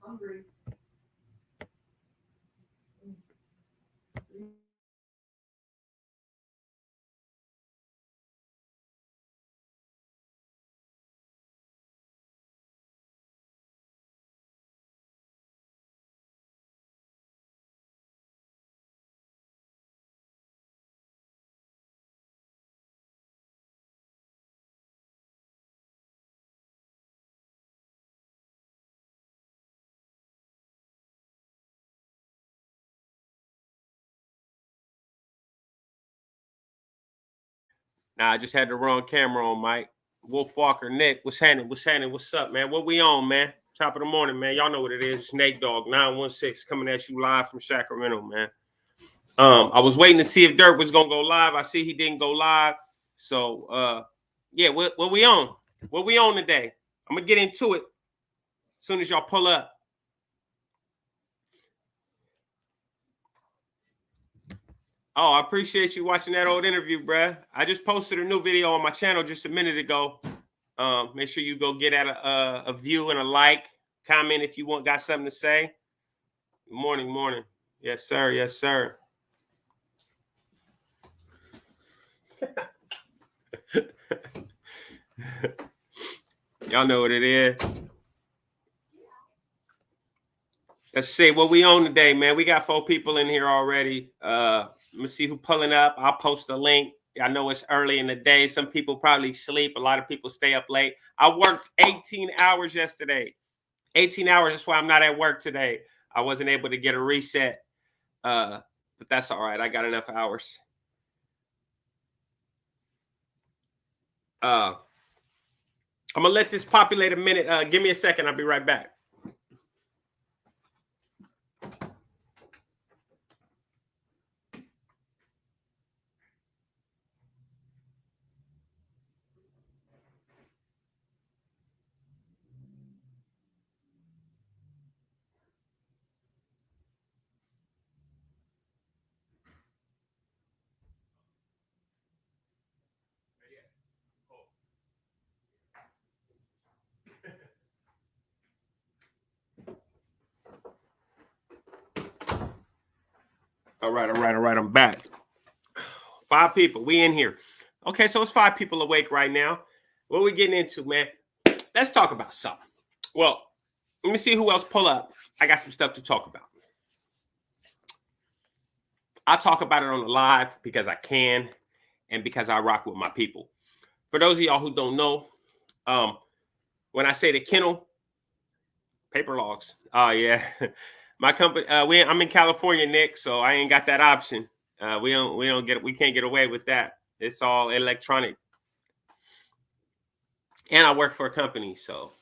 hungry. Nah, I just had the wrong camera on, Mike. Wolf Walker, Nick, what's happening? What's happening? What's up, man? What we on, man? Top of the morning, man. Y'all know what it is. It's NateDoggSac916 coming at you live from Sacramento, man. I was waiting to see if Dirk was gonna go live. I see he didn't go live. So yeah, what we on? What we on today? I'm gonna get into it as soon as y'all pull up. Oh, I appreciate you watching that old interview, bruh. I just posted a new video on my channel just a minute ago. Make sure you go get at a view and a like. Comment if you got something to say. Morning, morning. Yes, sir. Yes, sir. Y'all know what it is. Let's see what we on today, man. We got 4 people in here already. Let me see who pulling up. I'll post a link. I know it's early in the day. Some people probably sleep. A lot of people stay up late. I worked 18 hours yesterday. 18 hours. That's why I'm not at work today. I wasn't able to get a reset. But that's all right. I got enough hours. I'm gonna let this populate a minute. Give me a second. I'll be right back. All right. I'm back. 5 people. We in here. Okay, so it's 5 people awake right now. What are we getting into, man? Let's talk about something. Well, let me see who else pull up. I got some stuff to talk about. I talk about it on the live because I can and because I rock with my people. For those of y'all who don't know, when I say the kennel, paper logs. Oh, yeah. My company, I'm in California, Nick, so I ain't got that option. We can't get away with that. It's all electronic. And I work for a company, so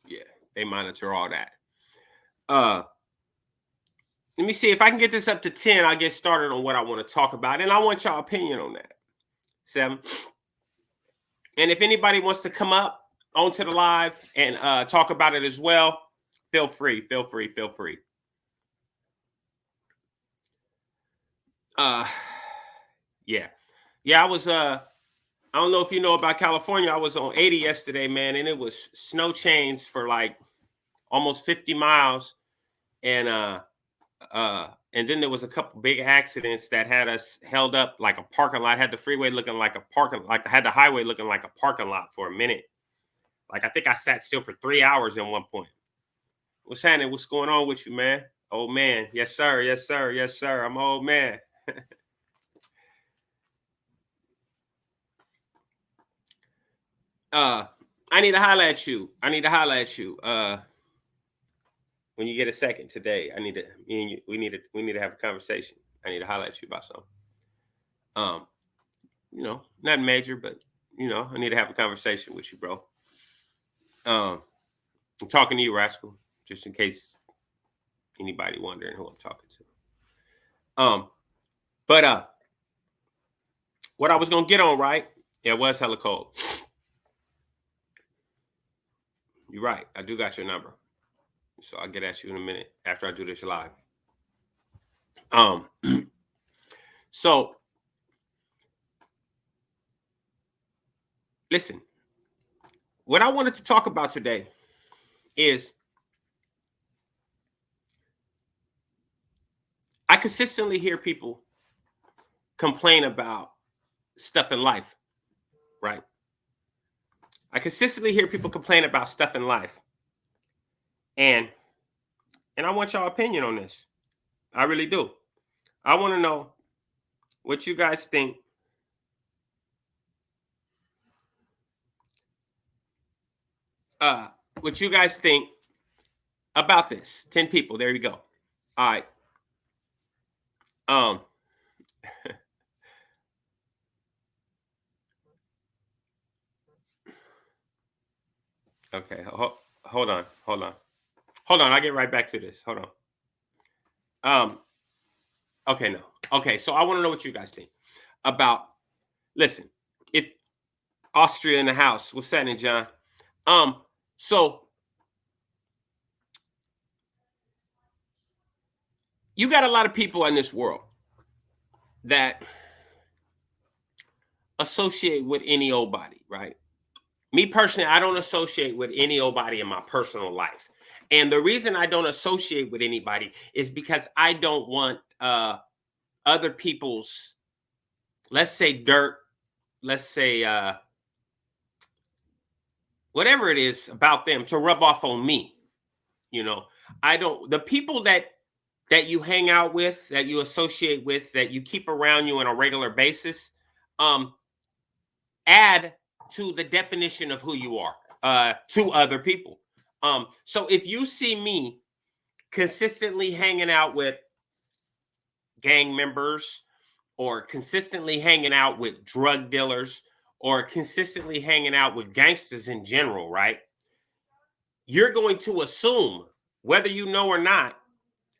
yeah, they monitor all that. Let me see if I can get this up to 10. I'll get started on what I want to talk about, and I want y'all opinion on that. 7. And if anybody wants to come up onto the live and talk about it as well, feel free. Yeah. I was I don't know if you know about California. I was on 80 yesterday, man, and it was snow chains for like almost 50 miles, and then there was a couple big accidents that had us held up like a parking lot. Had the freeway looking like a parking, like had the highway looking like a parking lot for a minute. Like I think I sat still for 3 hours at one point. What's happening? What's going on with you, man? Old man. Yes, sir. Yes, sir. Yes, sir. I'm an old man. I need to holler at you. When you get a second today, we need to have a conversation. I need to holler at you about something. Not major, but I need to have a conversation with you, bro. I'm talking to you, Rascal, just in case anybody wondering who I'm talking to. But what I was gonna get on, right? Yeah, it was hella cold. You're right. I do got your number. So I'll get at you in a minute after I do this live. So listen, what I wanted to talk about today is I consistently hear people complain about stuff in life, right? I consistently hear people complain about stuff in life. And I want y'all opinion on this. I really do. I want to know what you guys think. What you guys think about this. 10 people. There you go. All right. Okay. Hold on. I'll get right back to this. Hold on. Okay, no. Okay, so I want to know what you guys think about. Listen, if Austria in the house, what's happening, John? So you got a lot of people in this world that associate with any old body, right? Me personally, I don't associate with any old body in my personal life. And the reason I don't associate with anybody is because I don't want other people's, let's say, dirt, let's say whatever it is about them to rub off on me. You know, I don't, the people that you hang out with, that you associate with, that you keep around you on a regular basis, add to the definition of who you are to other people. So if you see me consistently hanging out with gang members, or consistently hanging out with drug dealers, or consistently hanging out with gangsters in general, right? You're going to assume, whether you know or not,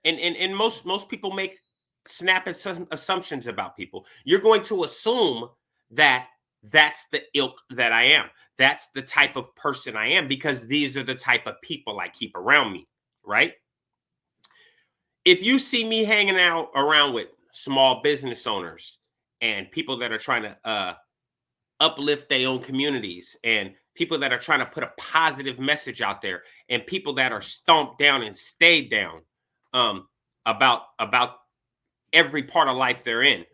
and most people make snap assumptions about people. You're going to assume that that's the ilk that I am. That's the type of person I am, because these are the type of people I keep around me, right? If you see me hanging out around with small business owners and people that are trying to uplift their own communities, and people that are trying to put a positive message out there, and people that are stomped down and stayed down about every part of life they're in,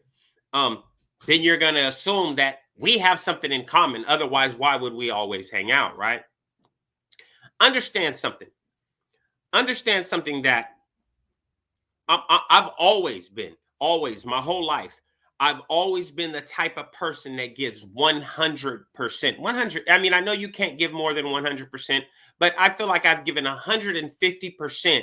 then you're going to assume that we have something in common. Otherwise, why would we always hang out, right? Understand something that I've always my whole life, I've always been the type of person that gives 100%. 100. I mean, I know you can't give more than 100%, but I feel like I've given 150%.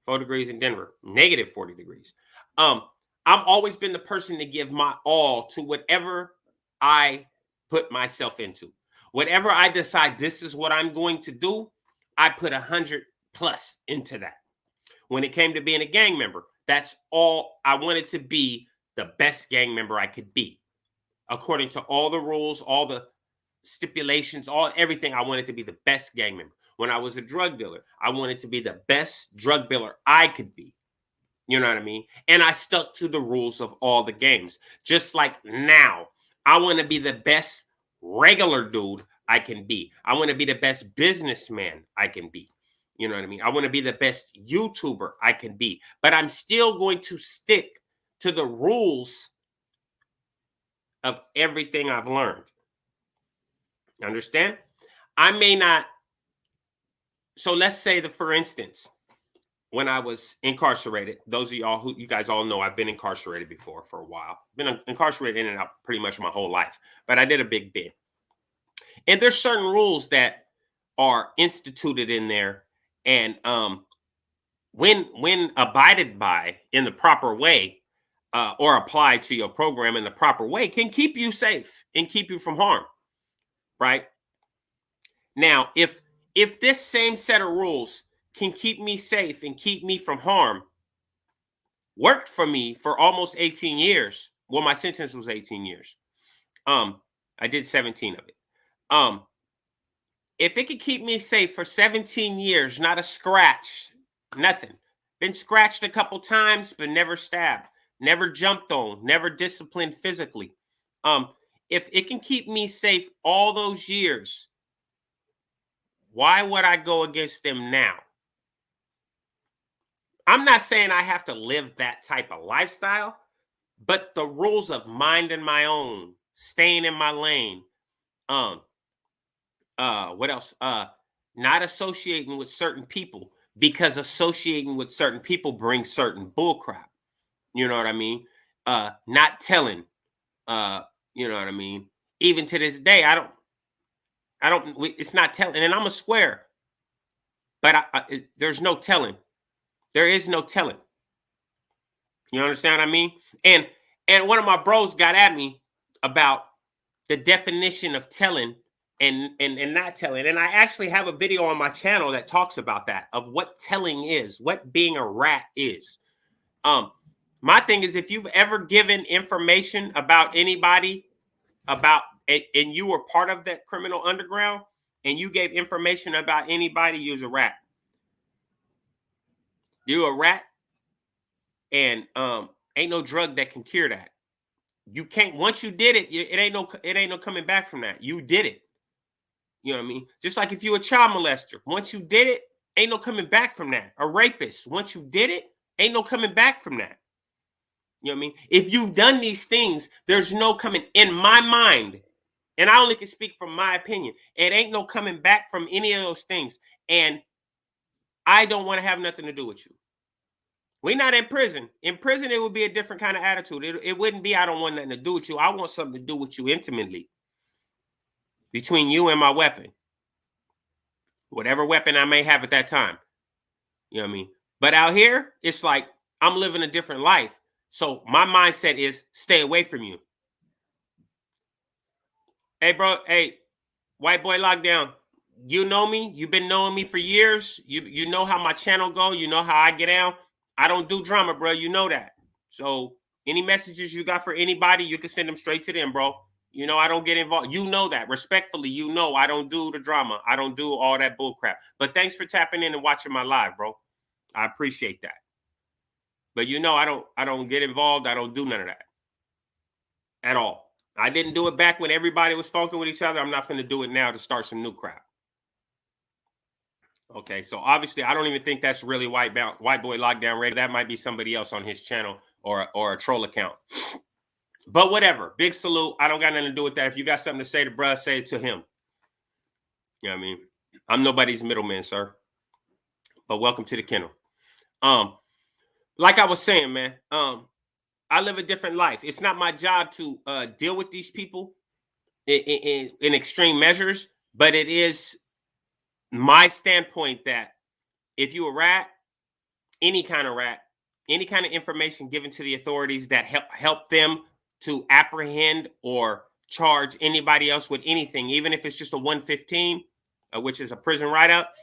4 degrees in Denver, negative 40 degrees. I've always been the person to give my all to whatever I put myself into. Whatever I decide this is what I'm going to do, I put 100 plus into that. When it came to being a gang member, that's all I wanted to be, the best gang member I could be. According to all the rules, all the stipulations, everything, I wanted to be the best gang member. When I was a drug dealer, I wanted to be the best drug dealer I could be. You know what I mean? And I stuck to the rules of all the games. Just like now, I want to be the best regular dude I can be. I want to be the best businessman I can be. You know what I mean? I want to be the best YouTuber I can be. But I'm still going to stick to the rules of everything I've learned. Understand? I may not. So let's say that, for instance, when I was incarcerated, those of y'all you guys all know, I've been incarcerated before for a while. Been incarcerated in and out pretty much my whole life, but I did a big bid. And there's certain rules that are instituted in there, and when abided by in the proper way, or applied to your program in the proper way, can keep you safe and keep you from harm, right? Now, if this same set of rules can keep me safe and keep me from harm, worked for me for almost 18 years. Well, my sentence was 18 years. I did 17 of it. If it could keep me safe for 17 years, not a scratch, nothing. Been scratched a couple times, but never stabbed, never jumped on, never disciplined physically. If it can keep me safe all those years, why would I go against them now? I'm not saying I have to live that type of lifestyle, but the rules of minding my own, staying in my lane, what else? Not associating with certain people, because associating with certain people brings certain bullcrap. You know what I mean? Not telling. You know what I mean? Even to this day, it's not telling, and I'm a square, but there's no telling. There is no telling. You understand what I mean? And one of my bros got at me about the definition of telling and not telling. And I actually have a video on my channel that talks about that, of what telling is, what being a rat is. My thing is, if you've ever given information about anybody, and you were part of that criminal underground, and you gave information about anybody, you're a rat. You're a rat, and ain't no drug that can cure that. You can't. Once you did it, it ain't no coming back from that. You did it. You know what I mean? Just like if you're a child molester, once you did it, ain't no coming back from that. A rapist, once you did it, ain't no coming back from that. You know what I mean? If you've done these things, there's no coming, in my mind, and I only can speak from my opinion, it ain't no coming back from any of those things. And I don't want to have nothing to do with you. We're not in prison. In prison, it would be a different kind of attitude. It wouldn't be, I don't want nothing to do with you. I want something to do with you intimately. Between you and my weapon. Whatever weapon I may have at that time. You know what I mean? But out here, it's like I'm living a different life. So my mindset is stay away from you. Hey, bro. Hey, white boy lockdown. You know me. You've been knowing me for years. You know how my channel go. You know how I get down. I don't do drama, bro. You know that. So any messages you got for anybody, you can send them straight to them, bro. You know, I don't get involved. You know that. Respectfully, you know I don't do the drama. I don't do all that bull crap. But thanks for tapping in and watching my live, bro. I appreciate that. But you know, I don't get involved. I don't do none of that. At all. I didn't do it back when everybody was funking with each other. I'm not going to do it now to start some new crap. Okay, so obviously I don't even think that's really white boy lockdown radio. That might be somebody else on his channel or a troll account. But whatever. Big salute. I don't got nothing to do with that. If you got something to say to bruh, say it to him. You know what I mean? I'm nobody's middleman, sir. But welcome to the kennel. Like I was saying, man, I live a different life. It's not my job to deal with these people in extreme measures, but it is my standpoint that if you a rat, any kind of information given to the authorities that help them to apprehend or charge anybody else with anything, even if it's just a 115, which is a prison write-up.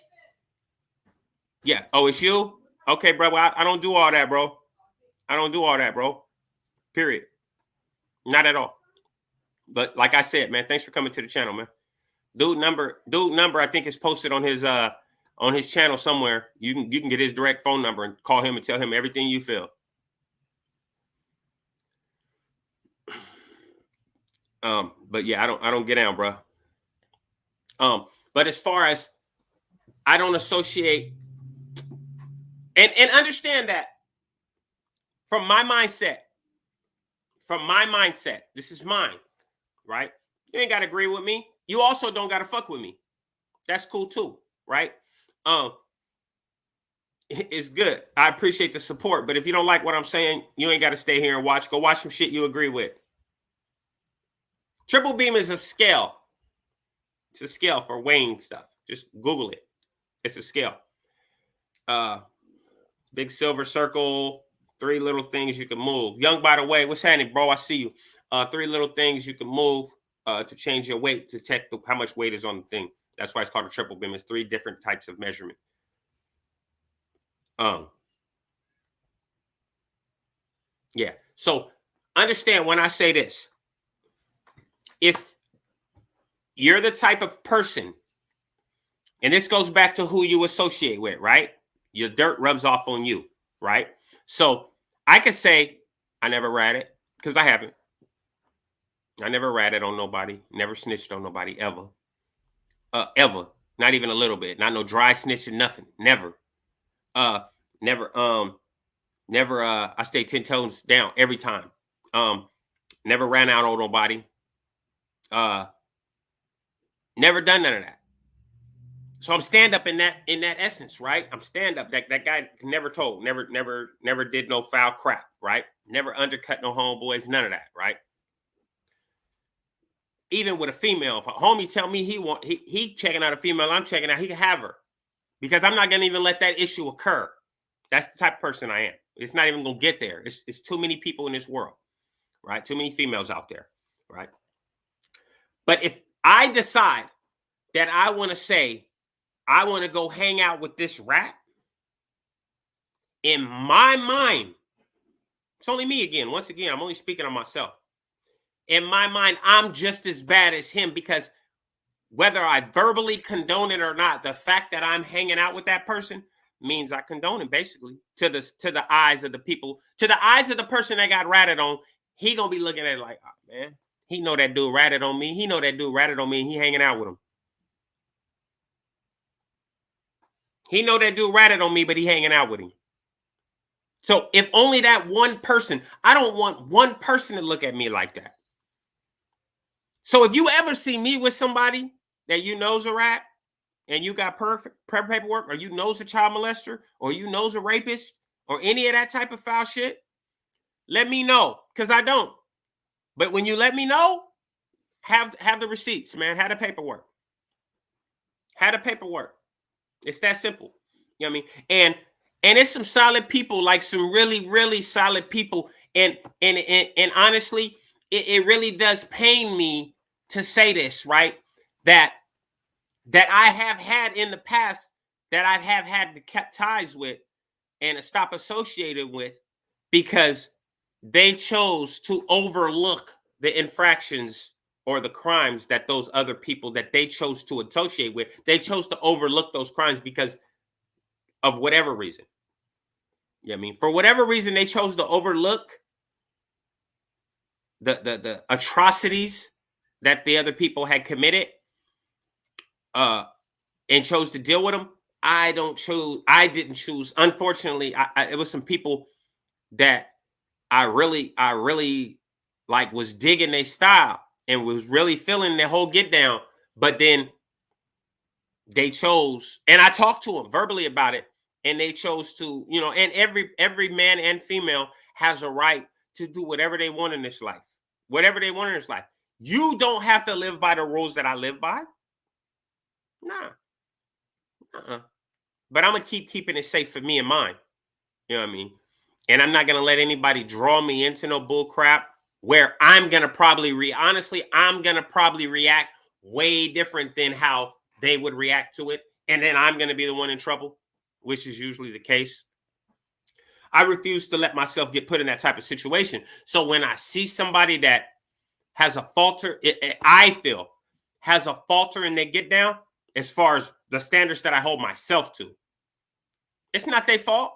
Yeah. Oh, it's you? Okay, bro. Well, I don't do all that, bro. I don't do all that, bro. Period. Not at all. But like I said, man, thanks for coming to the channel, man. Dude number, I think is posted on his channel somewhere. You can get his direct phone number and call him and tell him everything you feel. But yeah, I don't get down, bro. But as far as I don't associate and understand that from my mindset, this is mine, right? You ain't got to agree with me. You also don't got to fuck with me. That's cool too, right? It's good. I appreciate the support, but if you don't like what I'm saying, you ain't got to stay here and watch. Go watch some shit you agree with. Triple beam is a scale. It's a scale for weighing stuff. Just Google it. It's a scale. Big silver circle, 3 little things you can move. Young, by the way, what's happening, bro? I see you. 3 little things you can move to change your weight, to check how much weight is on the thing. That's why it's called a triple beam. It's 3 different types of measurement. Yeah. So understand when I say this, if you're the type of person, and this goes back to who you associate with, right? Your dirt rubs off on you, right? So I could say I never ratted, because I haven't. I never ratted on nobody, never snitched on nobody ever. Ever. Not even a little bit. Not no dry snitching, nothing. Never. Never, I stay 10 toes down every time. Never ran out on nobody. Never done none of that. So I'm stand up in that essence, right? I'm stand up. That guy never told, never did no foul crap, right? Never undercut no homeboys, none of that, right? Even with a female, if a homie tell me he checking out a female, I'm checking out, he can have her. Because I'm not gonna even let that issue occur. That's the type of person I am. It's not even gonna get there. It's too many people in this world, right? Too many females out there, right? But if I decide that I want to say, I want to go hang out with this rat, in my mind, it's only me again. Once again, I'm only speaking on myself. In my mind, I'm just as bad as him, because whether I verbally condone it or not, the fact that I'm hanging out with that person means I condone it, basically, to the eyes of the people, to the eyes of the person that got ratted on. He gonna be looking at it like, oh, man, he know that dude ratted on me. He know that dude ratted on me, and he hanging out with him. He know that dude ratted on me, but he hanging out with him. So if only that one person, I don't want one person to look at me like that. So if you ever see me with somebody that you know's a rat, and you got perfect paperwork, or you know's a child molester, or you know's a rapist, or any of that type of foul shit, let me know, because I don't. But when you let me know, have the receipts, man. Have the paperwork. Have the paperwork. It's that simple. You know what I mean? And it's some solid people, like some really, really solid people. And honestly, it really does pain me to say this, right? That I have had in the past, that I have had to cut ties with and stop associated with, because they chose to overlook the infractions or the crimes that those other people that they chose to associate with. They chose to overlook those crimes because of whatever reason. You know what I mean? For whatever reason, they chose to overlook the atrocities that the other people had committed, and chose to deal with them. I didn't choose. Unfortunately, it was some people that I really like was digging their style and was really feeling their whole get down. But then they chose, and I talked to them verbally about it, and they chose to, you know, and every man and female has a right to do whatever they want in this life. Whatever they want in this life. You don't have to live by the rules that I live by. Nah. But I'm gonna keep keeping it safe for me and mine. You know what I mean? And I'm not gonna let anybody draw me into no bull crap where I'm gonna probably honestly, I'm gonna probably react way different than how they would react to it. And then I'm gonna be the one in trouble, which is usually the case. I refuse to let myself get put in that type of situation. So when I see somebody that has a falter, I feel has a falter in their get down, as far as the standards that I hold myself to, it's not their fault,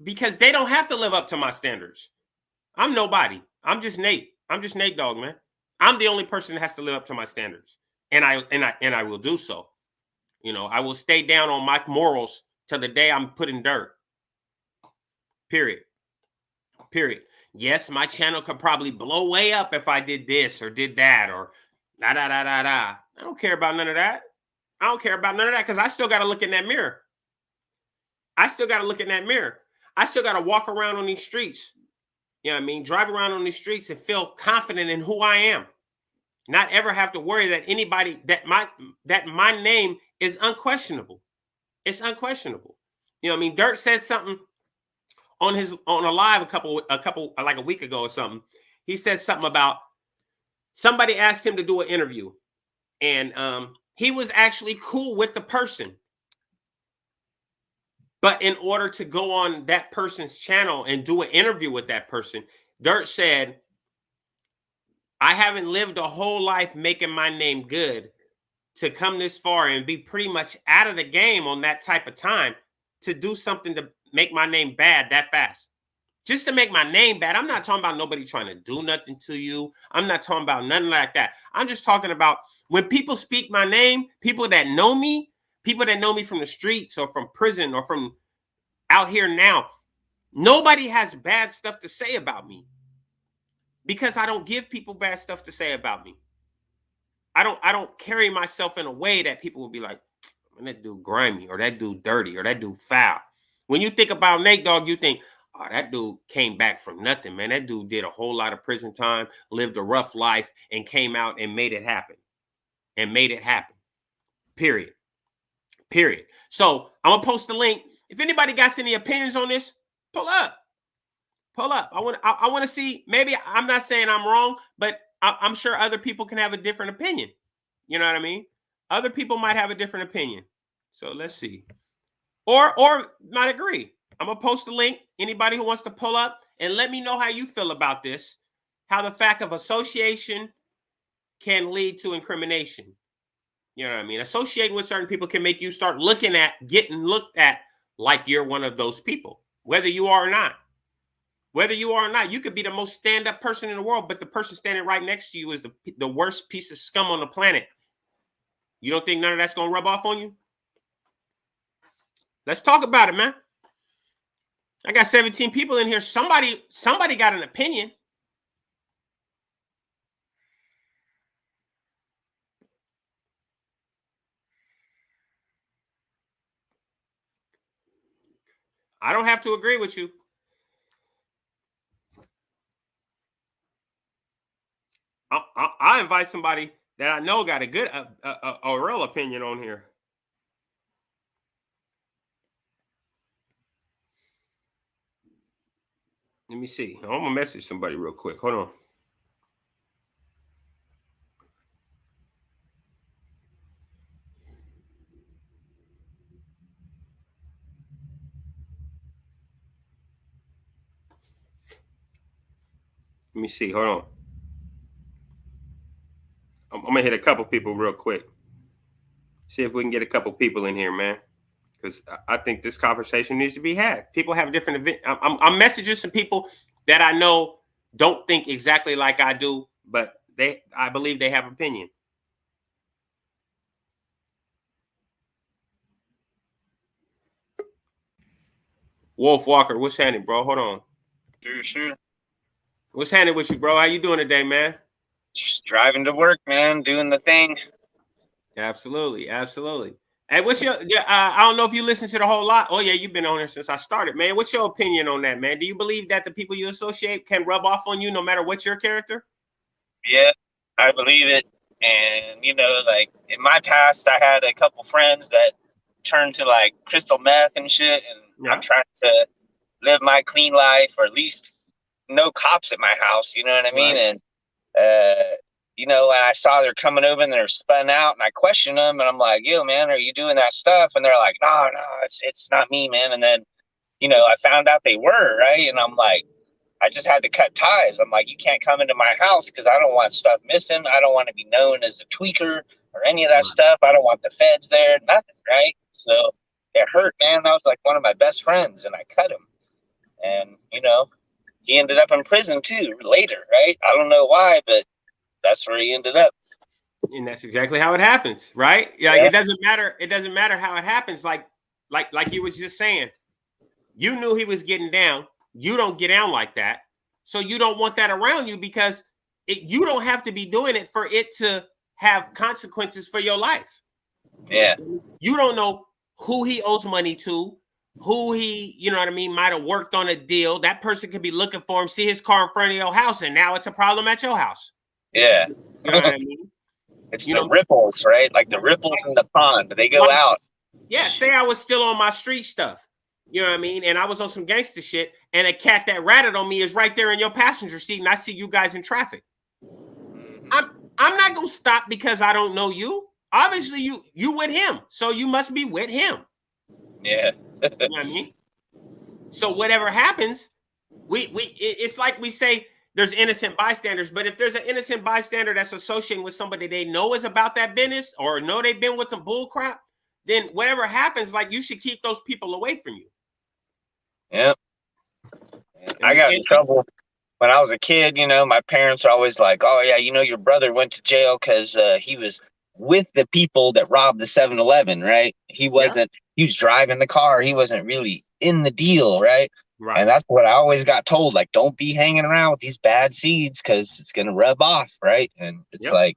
because they don't have to live up to my standards. I'm nobody. I'm just Nate. I'm just Nate Dogg, man. I'm the only person that has to live up to my standards, and I will do so. You know, I will stay down on my morals till the day I'm put in dirt. Period. Yes, my channel could probably blow way up if I did this or did that or da da da da da. I don't care about none of that. I don't care about none of that, because I still got to look in that mirror. I still got to walk around on these streets. You know what I mean? Drive around on these streets and feel confident in who I am. Not ever have to worry that anybody, that my name is unquestionable. It's unquestionable. You know what I mean? Dirt said something on a live a couple like a week ago or something. He said something about somebody asked him to do an interview, and he was actually cool with the person. But in order to go on that person's channel and do an interview with that person, Dirt said, I haven't lived a whole life making my name good to come this far and be pretty much out of the game on that type of time to do something to make my name bad that fast. Just to make my name bad. I'm not talking about nobody trying to do nothing to you. I'm not talking about nothing like that. I'm just talking about when people speak my name, people that know me from the streets or from prison or from out here now, nobody has bad stuff to say about me because I don't give people bad stuff to say about me. I don't carry myself in a way that people will be like, man, that dude grimy, or that dude dirty, or that dude foul. When you think about Nate Dogg, you think, oh, that dude came back from nothing, man. That dude did a whole lot of prison time, lived a rough life, and came out and made it happen. Period. So I'm gonna post the link. If anybody got any opinions on this, pull up. I want to see. Maybe I'm not saying I'm wrong, but I'm sure other people can have a different opinion. You know what I mean? Other people might have a different opinion. So let's see. Or not agree. I'm gonna post the link. Anybody who wants to pull up and let me know how you feel about this. How the fact of association can lead to incrimination. You know what I mean? Associating with certain people can make you start getting looked at like you're one of those people, whether you are or not. You could be the most stand-up person in the world, but the person standing right next to you is the worst piece of scum on the planet. You don't think none of that's going to rub off on you? Let's talk about it, man. I got 17 people in here. Somebody got an opinion. I don't have to agree with you. I invite somebody that I know got a good, a real opinion on here. Let me see. I'm gonna message somebody real quick. Hold on. Let me see. Hold on. I'm gonna hit a couple people real quick. See if we can get a couple people in here, man. Because I think this conversation needs to be had. People have different events. I'm messaging some people that I know don't think exactly like I do, but I believe they have opinion. Wolf Walker, what's happening, bro? Hold on. Sure. What's happening with you, bro? How you doing today, man? Just driving to work, man, doing the thing. Absolutely. Hey, what's your? I don't know if you listen to the whole lot. Oh yeah, you've been on here since I started, man. What's your opinion on that, man? Do you believe that the people you associate can rub off on you no matter what your character? Yeah, I believe it. And like in my past, I had a couple friends that turned to like crystal meth and shit. And Yeah. I'm trying to live my clean life, or at least no cops at my house. You know what I mean? Right. And when I saw they're coming over and they're spun out, and I questioned them, and I'm like, "Yo, man, are you doing that stuff?" And they're like, "No, it's not me, man." And then, I found out they were, right, and I'm like, I just had to cut ties. I'm like, you can't come into my house because I don't want stuff missing. I don't want to be known as a tweaker or any of that stuff. I don't want the feds there, nothing, right? So it hurt, man. That was like one of my best friends, and I cut him, and he ended up in prison too later, right? I don't know why, but that's where he ended up. And that's exactly how it happens, right? Yeah, like, it doesn't matter. It doesn't matter how it happens. Like you was just saying, you knew he was getting down. You don't get down like that, so you don't want that around you because you don't have to be doing it for it to have consequences for your life. Yeah, you don't know who he owes money to, who he, you know what I mean, might have worked on a deal. That person could be looking for him, see his car in front of your house, and now it's a problem at your house. Yeah. You know what I mean? It's the ripples, right? Like the ripples in the pond. They go out. Yeah, say I was still on my street stuff. You know what I mean? And I was on some gangster shit, and a cat that ratted on me is right there in your passenger seat, and I see you guys in traffic. I'm not gonna stop because I don't know you. Obviously, you with him, so you must be with him. Yeah. You know what I mean? So whatever happens, it's like we say there's innocent bystanders, but if there's an innocent bystander that's associating with somebody they know is about that business or know they've been with some bull crap, then whatever happens, like you should keep those people away from you. Yep. I got in trouble when I was a kid. My parents are always like, "Oh yeah, your brother went to jail because he was with the people that robbed the 7-Eleven, right? He wasn't. He was driving the car. He wasn't really in the deal, right? Right. And that's what I always got told, like, don't be hanging around with these bad seeds because it's going to rub off, right? And it's like,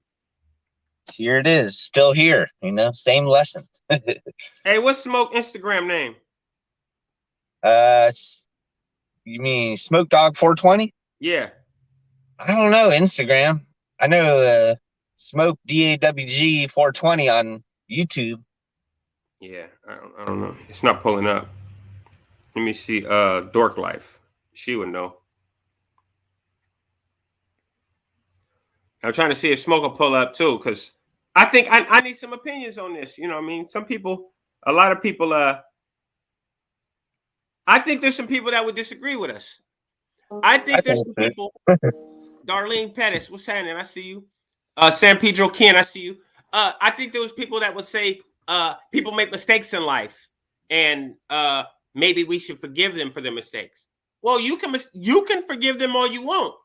here it is, still here, same lesson. Hey, what's Smoke Instagram name? You mean Smoke Dog 420? Yeah. I don't know, Instagram. I know Smoke DAWG 420 on YouTube. Yeah, I don't know. It's not pulling up. Let me see. Dork Life. She would know. I'm trying to see if Smoke will pull up too, because I think I need some opinions on this. You know what I mean? A lot of people, I think there's some people that would disagree with us. I think there's some people. Darlene Pettis, what's happening? I see you. San Pedro Ken, I see you. I think there was people that would say people make mistakes in life, and maybe we should forgive them for their mistakes. Well, you can forgive them all you want,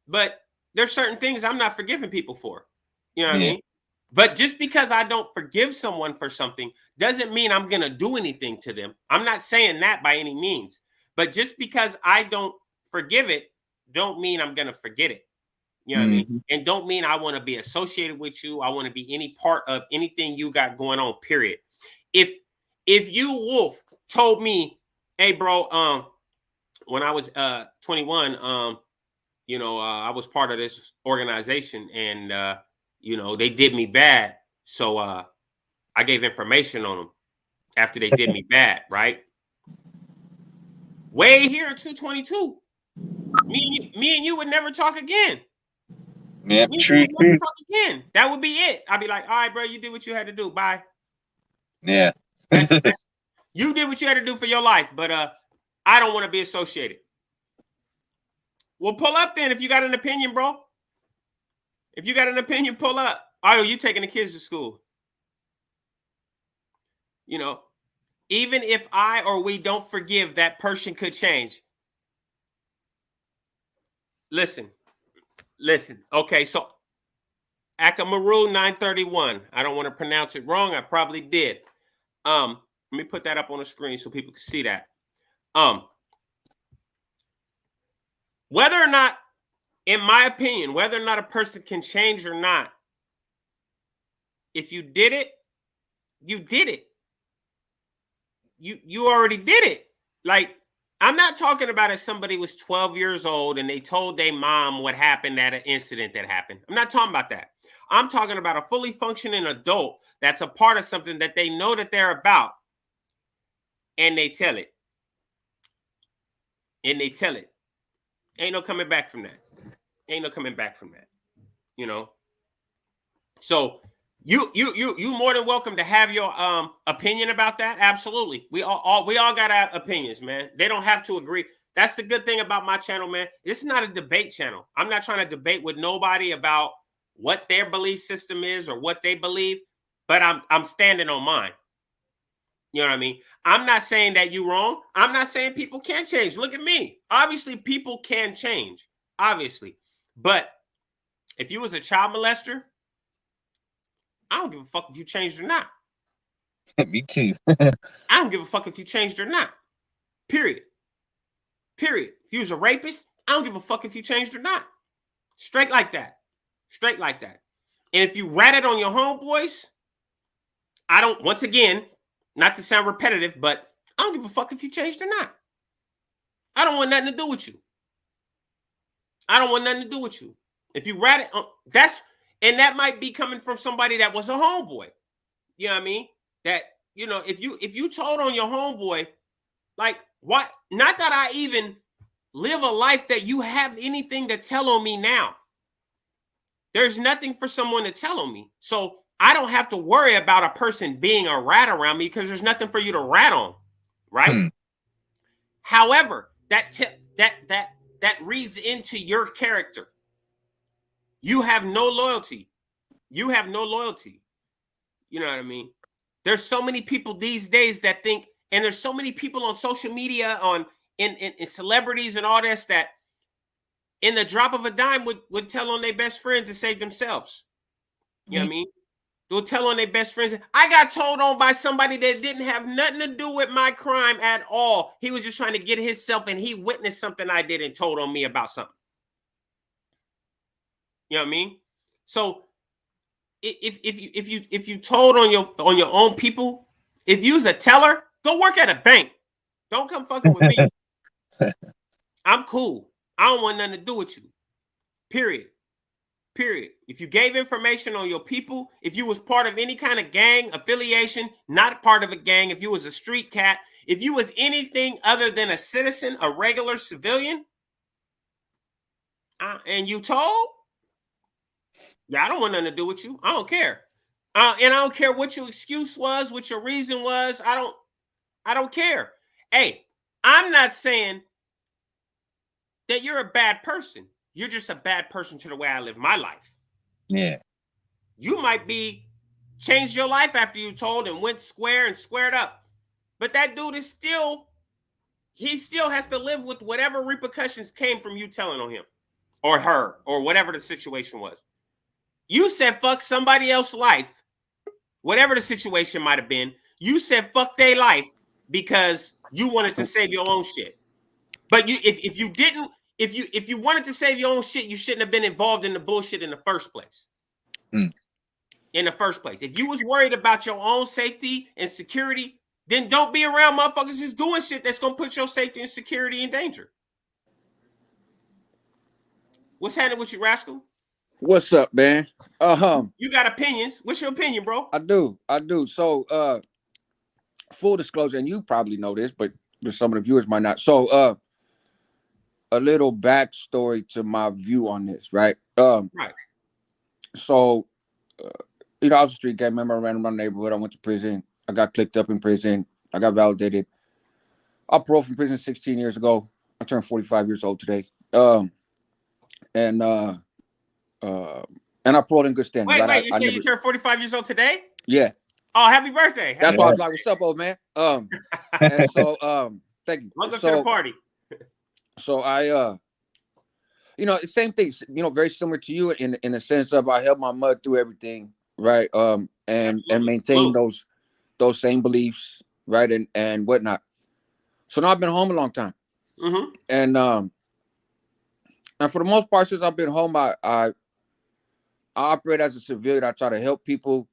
but there's certain things I'm not forgiving people for. You know what I mean? But just because I don't forgive someone for something doesn't mean I'm going to do anything to them. I'm not saying that by any means. But just because I don't forgive it, don't mean I'm going to forget it. You know what I mean? And don't mean I want to be associated with you. I want to be any part of anything you got going on, period. If you, Wolf, told me, hey, bro, when I was 21, I was part of this organization and, they did me bad. So I gave information on them after they did me bad, right? Way here in 222. Me and you would never talk again. Yep, true. Talk again. That would be it. I'd be like, all right, bro, you did what you had to do. Bye. Yeah. You did what you had to do for your life, but I don't want to be associated. Well, pull up then if you got an opinion, bro. If you got an opinion, pull up. Oh, you taking the kids to school. Even if I or we don't forgive, that person could change. Listen. Okay, so Akamaru 931. I don't want to pronounce it wrong. I probably did. Let me put that up on the screen so people can see that. Whether or not, in my opinion, whether or not a person can change or not, if you did it, you did it. You already did it. Like, I'm not talking about if somebody was 12 years old and they told their mom what happened at an incident that happened. I'm not talking about that. I'm talking about a fully functioning adult that's a part of something that they know that they're about. And they tell it. Ain't no coming back from that. So you more than welcome to have your opinion about that. Absolutely. We all got our opinions, man. They don't have to agree. That's the good thing about my channel, man. This is not a debate channel. I'm not trying to debate with nobody about what their belief system is or what they believe, but I'm standing on mine. You know what I mean? I'm not saying that you're wrong. I'm not saying people can't change. Look at me. Obviously, people can change. Obviously. But if you was a child molester, I don't give a fuck if you changed or not. Me too. I don't give a fuck if you changed or not. Period. If you was a rapist, I don't give a fuck if you changed or not. Straight like that. And if you ratted on your homeboys, I don't, once again, not to sound repetitive, but I don't give a fuck if you changed or not. I don't want nothing to do with you. If you ratted, and that might be coming from somebody that was a homeboy. You know what I mean? That, if you told on your homeboy, like, what? Not that I even live a life that you have anything to tell on me now. There's nothing for someone to tell on me. So I don't have to worry about a person being a rat around me because there's nothing for you to rat on. Right? However, that reads into your character. You have no loyalty. You know what I mean? There's so many people these days that think, and there's so many people on social media, in celebrities and all this, that in the drop of a dime would tell on their best friend to save themselves. You know what I mean? They'll tell on their best friends. I got told on by somebody that didn't have nothing to do with my crime at all. He was just trying to get himself, and he witnessed something I did and told on me about something. You know what I mean? So if you told on your own people, if you was a teller, go work at a bank. Don't come fucking with me. I'm cool. I don't want nothing to do with you. Period. If you gave information on your people, if you was part of any kind of gang affiliation, not part of a gang, if you was a street cat, if you was anything other than a citizen, a regular civilian, and you told, yeah, I don't want nothing to do with you. I don't care. And I don't care what your excuse was, what your reason was. I don't care. Hey, I'm not saying that you're a bad person. You're just a bad person to the way I live my life. Yeah. You might be changed your life after you told and went square and squared up. But that dude is he still has to live with whatever repercussions came from you telling on him or her or whatever the situation was. You said fuck somebody else's life, whatever the situation might have been. You said fuck their life because you wanted to save your own shit. But if you wanted to save your own shit, you shouldn't have been involved in the bullshit in the first place. In the first place. If you was worried about your own safety and security, then don't be around motherfuckers who's doing shit that's going to put your safety and security in danger. What's happening with you, Rascal? What's up, man? You got opinions. What's your opinion, bro? I do. So, full disclosure, and you probably know this, but some of the viewers might not. So, a little backstory to my view on this, right? Right. So, I was a street gang member. I ran around the neighborhood. I went to prison. I got clicked up in prison. I got validated. I paroled from prison 16 years ago. I turned 45 years old today. And I paroled in good standing. Wait, right? you say you turned 45 years old today? Yeah. Oh, happy birthday. That's why I was like, what's up, old man? And so, thank you. Welcome to the party. So I, the same thing, very similar to you in the sense of I held my mud through everything, right? And maintain those same beliefs, right? And whatnot. So now I've been home a long time. Mm-hmm. And for the most part, since I've been home, I operate as a civilian. I try to help people.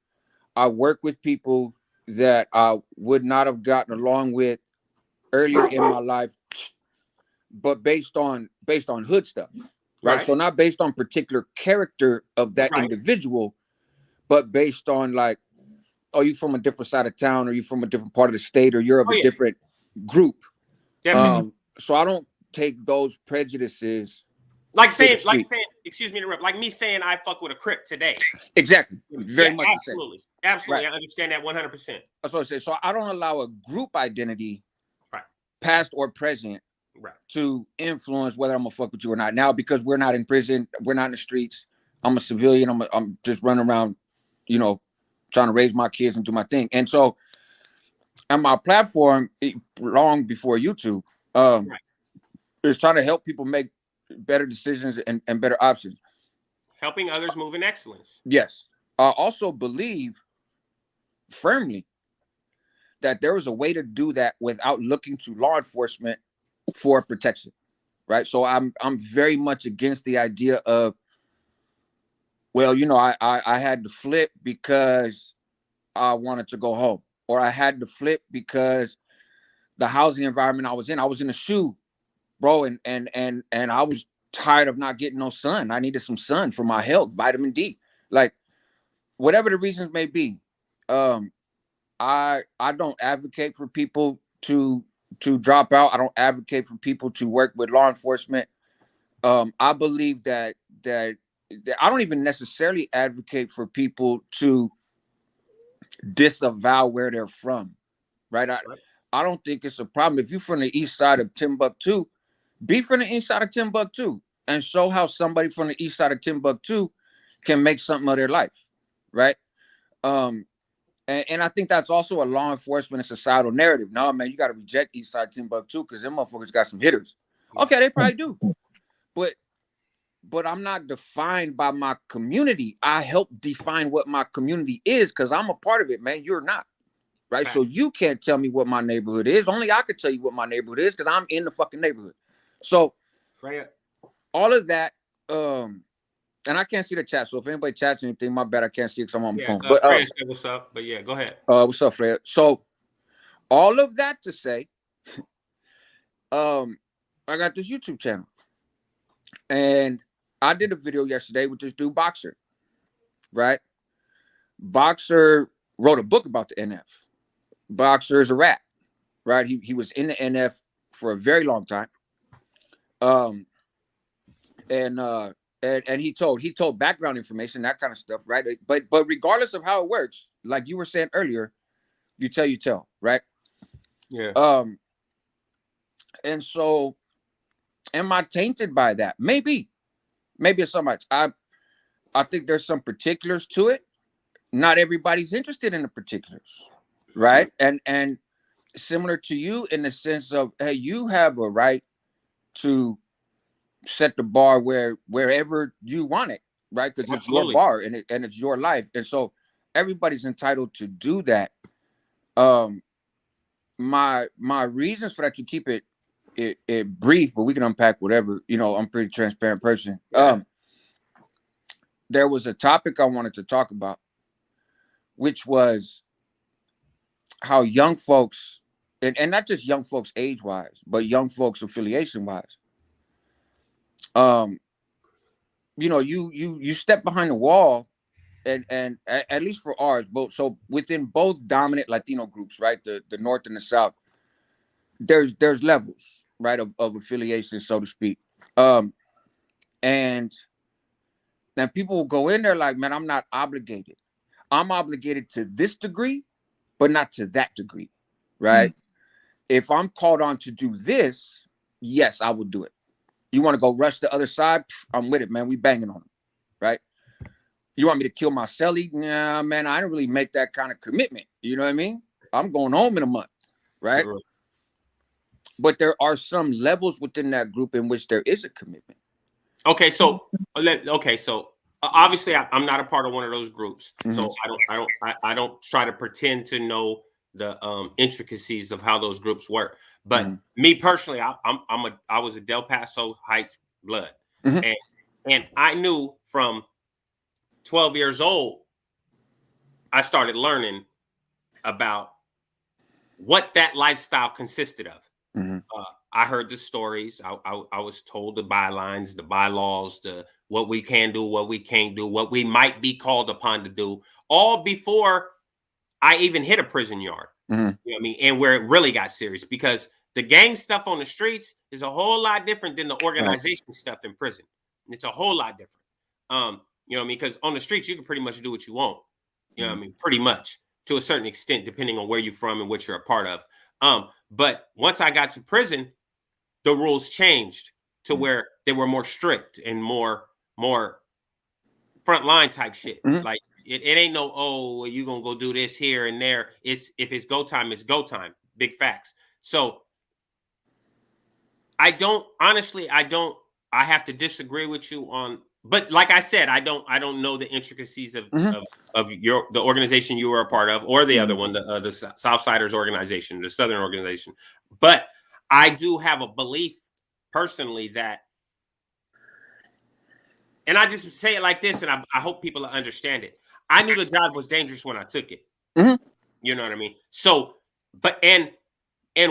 I work with people that I would not have gotten along with earlier in my life, but based on hood stuff, right? So not based on particular character of that individual, but based on like, are you from a different side of town? Are you from a different part of the state? Or you're of a different group? Definitely. So I don't take those prejudices. Like saying, excuse me to interrupt, like me saying I fuck with a Crip today. Exactly. Very much absolutely. the same. Absolutely. Right. I understand that 100%. That's what I say. So I don't allow a group identity, past or present, to influence whether I'm gonna fuck with you or not. Now, because we're not in prison, we're not in the streets. I'm a civilian. I'm just running around, trying to raise my kids and do my thing. And so, on my platform, long before YouTube, is trying to help people make better decisions and better options. Helping others move in excellence. Yes. I also believe firmly that there is a way to do that without looking to law enforcement for protection, right? So I'm very much against the idea of, well, I had to flip because I wanted to go home, or I had to flip because the housing environment I was in a shoe, bro, and I was tired of not getting no sun. I needed some sun for my health, vitamin D, like whatever the reasons may be. I don't advocate for people to drop out. I don't advocate for people to work with law enforcement. I believe that I don't even necessarily advocate for people to disavow where they're from, right? I don't think it's a problem. If you're from the east side of Timbuktu, be from the east side of Timbuktu and show how somebody from the east side of Timbuktu can make something of their life, right? And I think that's also a law enforcement and societal narrative. No, man, you got to reject east side Timbuktu because them motherfuckers got some hitters. Okay, they probably do. But but I'm not defined by my community. I help define what my community is because I'm a part of it, man. You're not. Right. So you can't tell me what my neighborhood is. Only I could tell you what my neighborhood is because I'm in the fucking neighborhood. So all of that, and I can't see the chat. So if anybody chats anything, my bad, I can't see it because I'm on my phone. But Fred said what's up? But yeah, go ahead. What's up, Fred? So all of that to say, I got this YouTube channel. And I did a video yesterday with this dude, Boxer. Right? Boxer wrote a book about the NF. Boxer is a rat, right? He was in the NF for a very long time. And he told background information, that kind of stuff, right? But regardless of how it works, like you were saying earlier, you tell, right? Yeah. And so am I tainted by that? Maybe it's so much. I think there's some particulars to it. Not everybody's interested in the particulars. Right. And similar to you in the sense of, hey, you have a right to set the bar wherever you want it, right? Because it's your bar and it's your life. And so everybody's entitled to do that. My reasons for that, to keep it brief, but we can unpack whatever, I'm a pretty transparent person. There was a topic I wanted to talk about, which was how young folks, and not just young folks age-wise, but young folks affiliation-wise, you step behind the wall, and at least for ours, so within both dominant Latino groups, right, the North and the South, there's levels, right, of affiliation, so to speak, and people will go in there like, man, I'm not obligated. I'm obligated to this degree, but not to that degree, right? If I'm called on to do this, yes, I will do it. You want to go rush the other side? I'm with it, man. We banging on them, right? You want me to kill my celly? Nah, man, I don't really make that kind of commitment. You know what I mean? I'm going home in a month, right? Sure. But there are some levels within that group in which there is a commitment. Okay, so obviously I'm not a part of one of those groups, so I don't try to pretend to know the intricacies of how those groups work. But me personally, I was a Del Paso Heights blood, and I knew from 12 years old I started learning about what that lifestyle consisted of. I heard the stories. I was told the bylines, the bylaws, what we can do, what we can't do, what we might be called upon to do, all before I even hit a prison yard. You know what I mean? And where it really got serious, because the gang stuff on the streets is a whole lot different than the organization stuff in prison. It's a whole lot different. You know what I mean? Because on the streets, you can pretty much do what you want. You know what I mean? Pretty much, to a certain extent, depending on where you're from and what you're a part of. But once I got to prison, the rules changed to where they were more strict and more frontline type shit. Like it ain't no, well, you gonna go do this here and there. If it's go time, it's go time. Big facts. So I have to disagree with you on, but like I said, I don't know the intricacies of the organization you were a part of, or the other one, the Southsiders organization, the Southern organization. But I do have a belief personally that, and I just say it like this, and I hope people understand it. I knew the job was dangerous when I took it. You know what I mean? So, but, and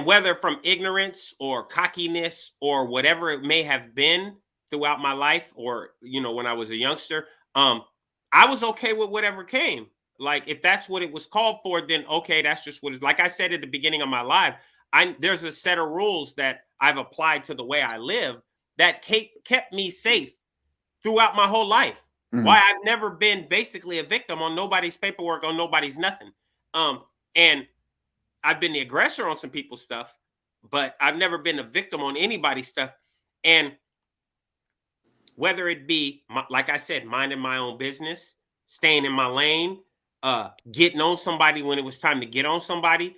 whether from ignorance or cockiness or whatever it may have been throughout my life, or, when I was a youngster, I was okay with whatever came. Like, if that's what it was called for, then okay, that's just what it's, like I said at the beginning of my life, there's a set of rules that I've applied to the way I live that kept me safe throughout my whole life. Why I've never been basically a victim on nobody's paperwork, on nobody's nothing. And I've been the aggressor on some people's stuff, but I've never been a victim on anybody's stuff. And whether it be, like I said, minding my own business, staying in my lane, getting on somebody when it was time to get on somebody,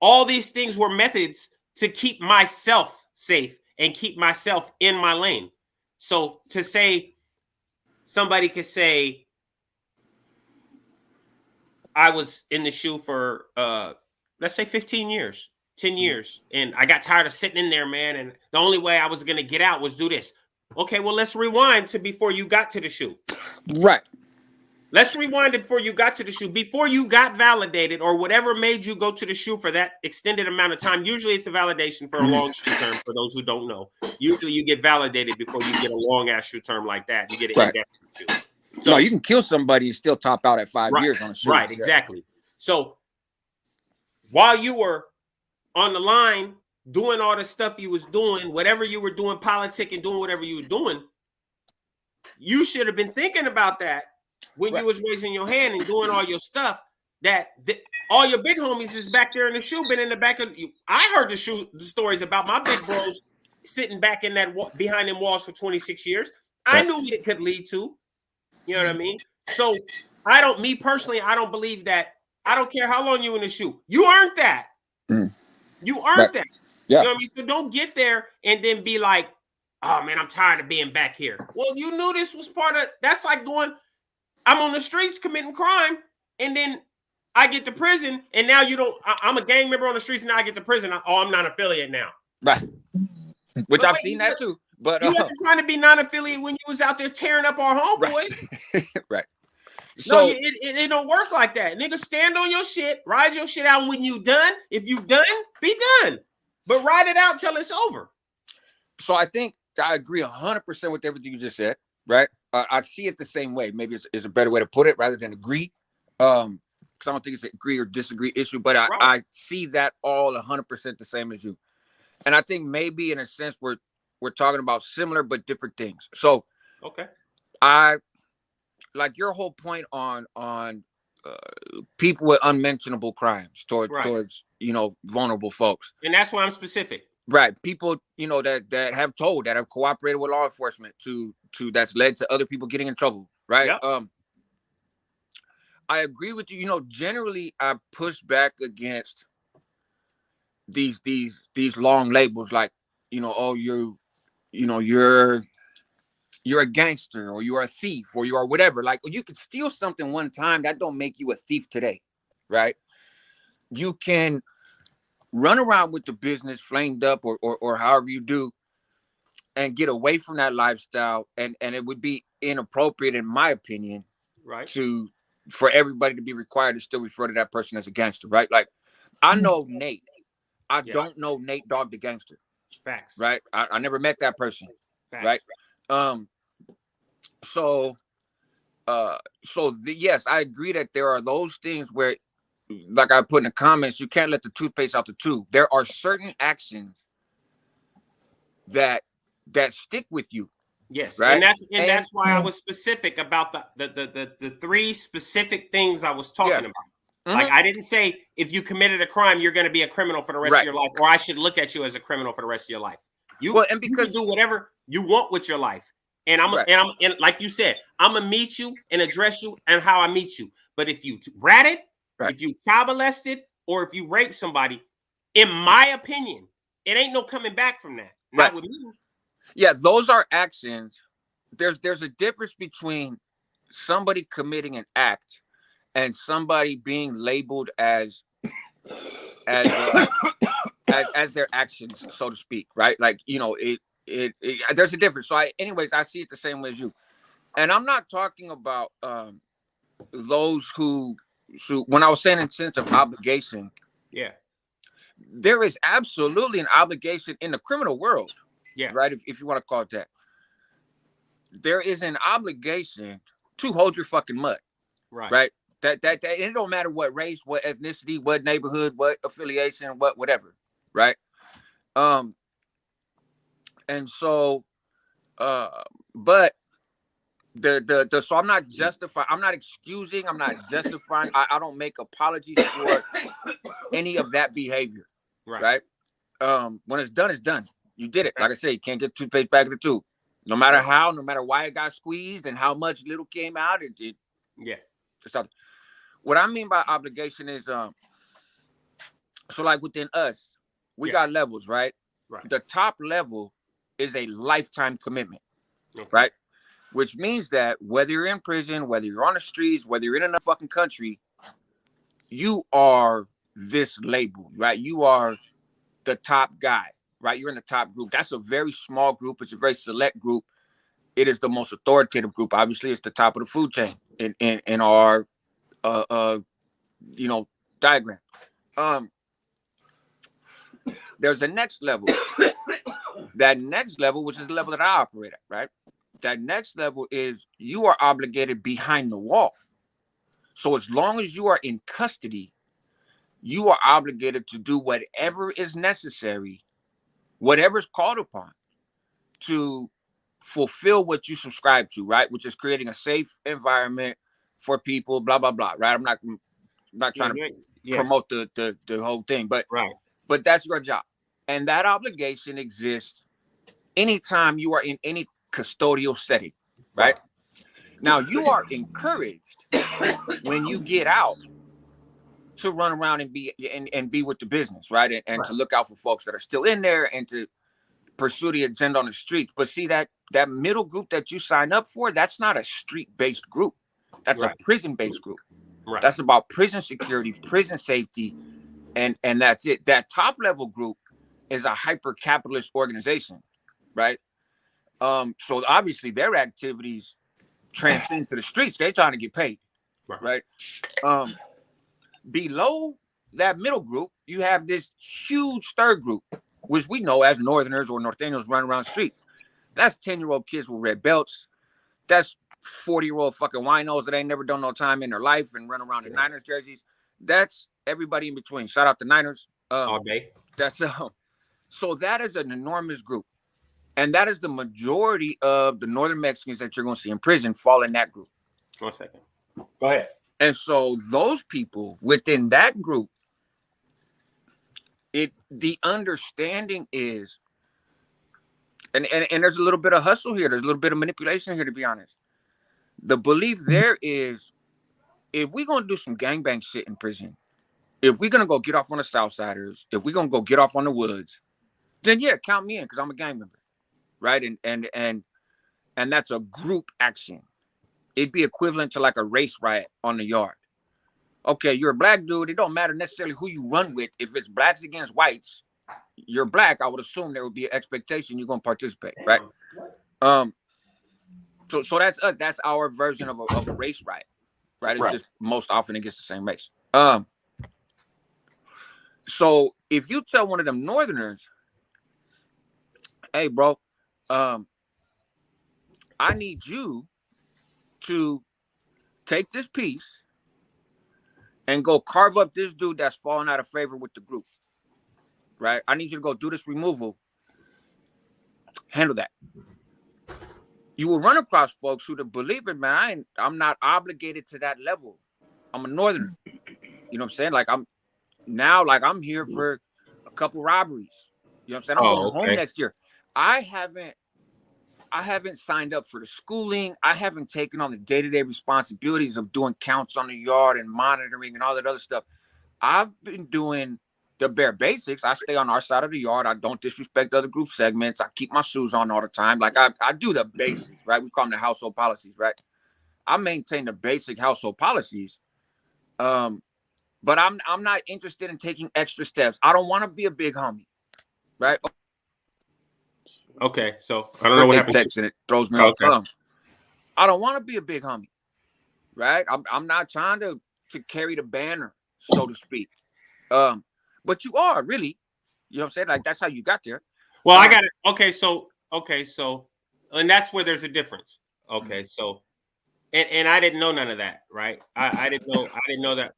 all these things were methods to keep myself safe and keep myself in my lane. So to say, somebody could say, I was in the shoe for let's say 15 years, 10 years, and I got tired of sitting in there, man. And the only way I was gonna get out was do this. Okay, well, let's rewind to before you got to the shoe. Right. Let's rewind it before you got to the shoe, before you got validated or whatever made you go to the shoe for that extended amount of time. Usually it's a validation for a long shoe term, for those who don't know. Usually you get validated before you get a long ass shoe term like that. You get an indefinite shoe. So no, you can kill somebody and still top out at 5 right, years on a shoe. Right, exactly. So while you were on the line doing all the stuff you was doing, whatever you were doing, politicking, doing whatever you were doing, you should have been thinking about that when you was raising your hand and doing all your stuff. That all your big homies is back there in the shoe, been in the back of you. I heard the stories about my big bros sitting back in that behind them walls for 26 years. I knew what it could lead to. You know what I mean? So me personally, I don't believe that. I don't care how long you in the shoe. You earned that. You earned that. Yeah. You know what I mean? So don't get there and then be like, oh man, I'm tired of being back here. Well, you knew this was part of, that's like going, I'm on the streets committing crime, and then I get to prison, and now I'm a gang member on the streets, and now I get to prison. I'm not affiliate now. Right. Which I've seen that too. But you wasn't trying to be non-affiliate when you was out there tearing up our homeboys. Right. So no, it don't work like that. Nigga, stand on your shit, ride your shit out. When you done, if you done, be done. But ride it out till it's over. So I think I agree 100% with everything you just said. Right. I see it the same way. Maybe it's a better way to put it rather than agree. Because I don't think it's an agree or disagree issue. But I see that all 100% the same as you. And I think maybe in a sense we're talking about similar but different things. So okay, I like your whole point on people with unmentionable crimes towards vulnerable folks, and that's why I'm specific. Right, people that have cooperated with law enforcement to that's led to other people getting in trouble. Right. Yep. I agree with you. Generally I push back against these long labels like oh you're a gangster or you're a thief or you are whatever. Like you could steal something one time, that don't make you a thief today, right? You can run around with the business flamed up or however you do and get away from that lifestyle, and it would be inappropriate in my opinion, right, for everybody to be required to still refer to that person as a gangster, right? Like I know Nate. I don't know Nate Dogg the gangster. Facts. Right? I never met that person. Facts. Right? Yes, I agree that there are those things where, like I put in the comments, you can't let the toothpaste out the tube. There are certain actions that stick with you. Yes, right? And that's why I was specific about the three specific things I was talking about. Mm-hmm. Like I didn't say if you committed a crime, you're going to be a criminal for the rest of your life, or I should look at you as a criminal for the rest of your life. You can do whatever you want with your life, and I'm like you said, I'm gonna meet you and address you and how I meet you. But if you ratted, if you child molested, or if you rape somebody, in my opinion, it ain't no coming back from that. Not with me. Yeah, those are actions. There's a difference between somebody committing an act and somebody being labeled as their actions, so to speak, right? Like there's a difference. So I see it the same way as you, and I'm not talking about those who when I was saying in sense of obligation, there is absolutely an obligation in the criminal world, right? If you want to call it that, there is an obligation to hold your fucking mud, right? That it don't matter what race, what ethnicity, what neighborhood, what affiliation, whatever, right? And so but so I'm not justifying, I'm not excusing, I'm not justifying, I don't make apologies for any of that behavior, right? When it's done. You did it. Like I said, you can't get toothpaste back in the tube. No matter how, no matter why it got squeezed and how much little came out, it's not. What I mean by obligation is, so like within us, we got levels, right? The top level is a lifetime commitment. right? Which means that whether you're in prison, whether you're on the streets, whether you're in another fucking country, you are this label, right? You are the top guy, right? You're in the top group. That's a very small group. It's a very select group. It is the most authoritative group. Obviously, it's the top of the food chain in our diagram. There's a next level. That next level, which is the level that I operate at, right? That next level is you are obligated behind the wall. So as long as you are in custody, you are obligated to do whatever is necessary, whatever is called upon to fulfill what you subscribe to, right? Which is creating a safe environment for people, blah, blah, blah, right? I'm not trying to promote the whole thing, but that's your job. And that obligation exists anytime you are in any custodial setting, right? Now, you are encouraged when you get out to run around and be with the business, right? And to look out for folks that are still in there and to pursue the agenda on the streets. But see, that middle group that you sign up for, that's not a street-based group. That's a prison-based group. That's about prison security, prison safety, and that's it. That top-level group is a hyper-capitalist organization, right? So obviously their activities transcend to the streets. They're trying to get paid, right? Below that middle group, you have this huge third group, which we know as Northerners or Norteños run around the streets. That's 10-year-old kids with red belts. That's 40-year-old fucking winos that ain't never done no time in their life and run around in Niners jerseys. That's everybody in between. Shout out to Niners. All day. That's so that is an enormous group. And that is the majority of the Northern Mexicans that you're going to see in prison fall in that group. 1 second. Go ahead. And so those people within that group, the understanding is, and there's a little bit of hustle here. There's a little bit of manipulation here, to be honest. The belief there is, if we're going to do some gangbang shit in prison, if we're going to go get off on the Southsiders, if we're going to go get off on the Woods, then yeah, count me in because I'm a gang member, right? And that's a group action. It'd be equivalent to like a race riot on the yard. Okay, you're a black dude. It don't matter necessarily who you run with. If it's blacks against whites, you're black. I would assume there would be an expectation you're going to participate, right? So that's us. That's our version of a race riot, right? It's just most often against the same race. So if you tell one of them Northerners, hey, bro, I need you to take this piece and go carve up this dude that's falling out of favor with the group, right? I need you to go do this removal. Handle that. You will run across folks who, to believe it, man, I'm not obligated to that level. I'm a Northerner. You know what I'm saying? Like I'm here for a couple robberies. You know what I'm saying? I'm going home next year. I haven't signed up for the schooling. I haven't taken on the day-to-day responsibilities of doing counts on the yard and monitoring and all that other stuff. I've been doing the bare basics. I stay on our side of the yard. I don't disrespect other group segments. I keep my shoes on all the time. Like I do the basics, right? We call them the household policies, right? I maintain the basic household policies. But I'm not interested in taking extra steps. I don't want to be a big homie, right? Okay, so I don't know what happened. Text and it throws me off. I don't want to be a big homie, right? I'm not trying to carry the banner, so to speak. But you are really, you know what I'm saying? Like that's how you got there. Well, I got it. Okay, so, and that's where there's a difference. Okay, so, and I didn't know none of that, right? I didn't know that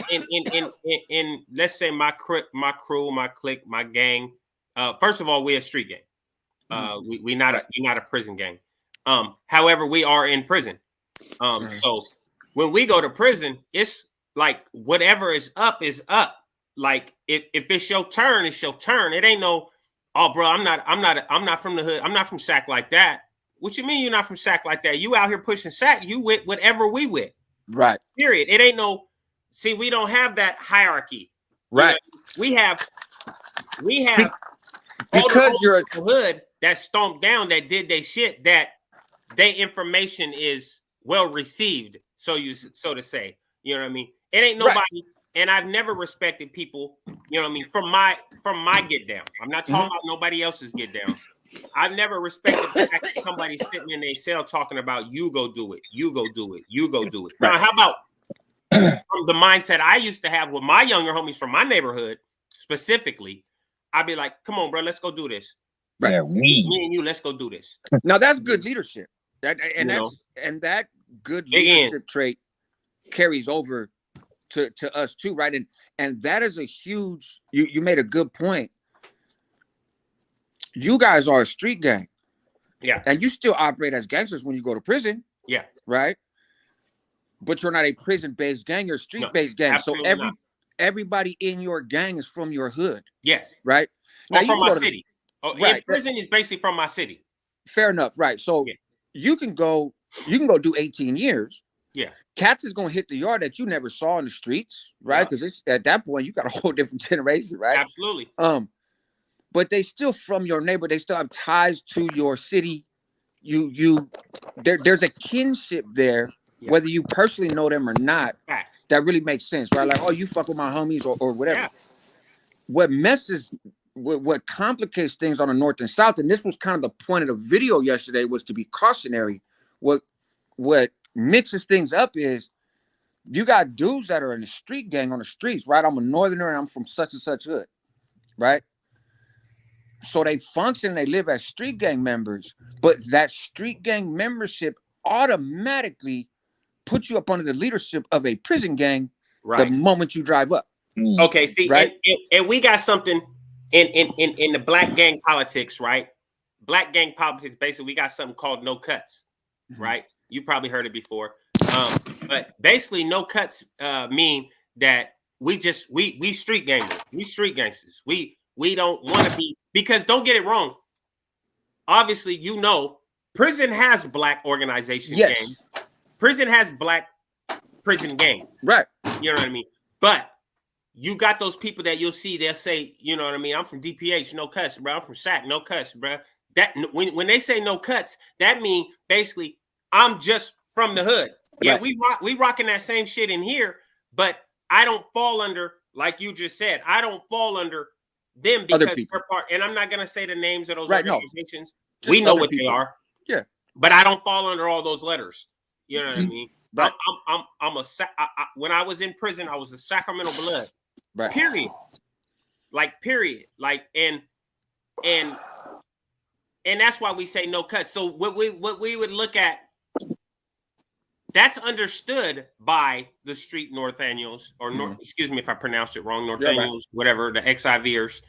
in let's say my crew, my clique, my gang. First of all, we're a street gang. We're not a prison gang. However, we are in prison. So when we go to prison, it's like whatever is up is up. Like if it's your turn, it's your turn. It ain't no, oh, bro, I'm not from the hood. I'm not from Sac like that. What you mean you're not from Sac like that? You out here pushing Sac. You with whatever we with. Right. Period. It ain't no. See, we don't have that hierarchy. Right. We have because you're a hood. that stomped down, that did they shit, that their information is well received, so to say. You know what I mean? It ain't nobody, and I've never respected people, you know what I mean, from my get down. I'm not talking about nobody else's get down. I've never respected the fact that somebody's sitting in their cell talking about you go do it, you go do it, you go do it. Now, how about from the mindset I used to have with my younger homies from my neighborhood specifically? I'd be like, come on, bro, let's go do this. Right. Yeah, me and you, let's go do this. Now that's good leadership. That good leadership trait carries over to us too, right? And that is a huge. You made a good point. You guys are a street gang, yeah, and you still operate as gangsters when you go to prison, yeah, right? But you're not a prison-based gang; you're a street-based gang. So everybody in your gang is from your hood. Yes, right. Now, from my city. Right. Prison is basically from my city. Fair enough, right? So you can go do 18 years. Yeah. Cats is gonna hit the yard that you never saw in the streets, right? Because it's at that point you got a whole different generation, right? Absolutely. But they still from your neighborhood. They still have ties to your city. There's a kinship there, whether you personally know them or not. Facts. That really makes sense, right? Like, oh, you fuck with my homies or whatever. Yeah. What complicates things on the north and south, and this was kind of the point of the video yesterday, was to be cautionary. What mixes things up is you got dudes that are in the street gang on the streets, right? I'm a northerner and I'm from such and such hood, right? So they function, they live as street gang members, but that street gang membership automatically puts you up under the leadership of a prison gang the moment you drive up. Okay, see, right? and we got something in the black gang politics, right? Black gang politics, basically, we got something called no cuts, right? You probably heard it before. But basically, no cuts mean that we street gangsters. We street gangsters. We don't want to be, because don't get it wrong. Obviously, prison has black organization gangs. Prison has black prison gangs. Right. You know what I mean? But you got those people that you'll see, they'll say, you know what I mean? I'm from DPH, no cuts, bro. I'm from SAC, no cuts, bro. That when they say no cuts, that means basically I'm just from the hood. Yeah, we rocking that same shit in here, but I don't fall under, like you just said, I don't fall under them because we're part. And I'm not gonna say the names of those organizations. No. We know what they are. Yeah, but I don't fall under all those letters. You know what I mean? Right. When I was in prison, I was a Sacramento Blood. Right. Period. Period. And that's why we say no cuts. So what we would look at, that's understood by the street Northaniels, or excuse me if I pronounced it wrong, Northaniels, whatever, the XIVers.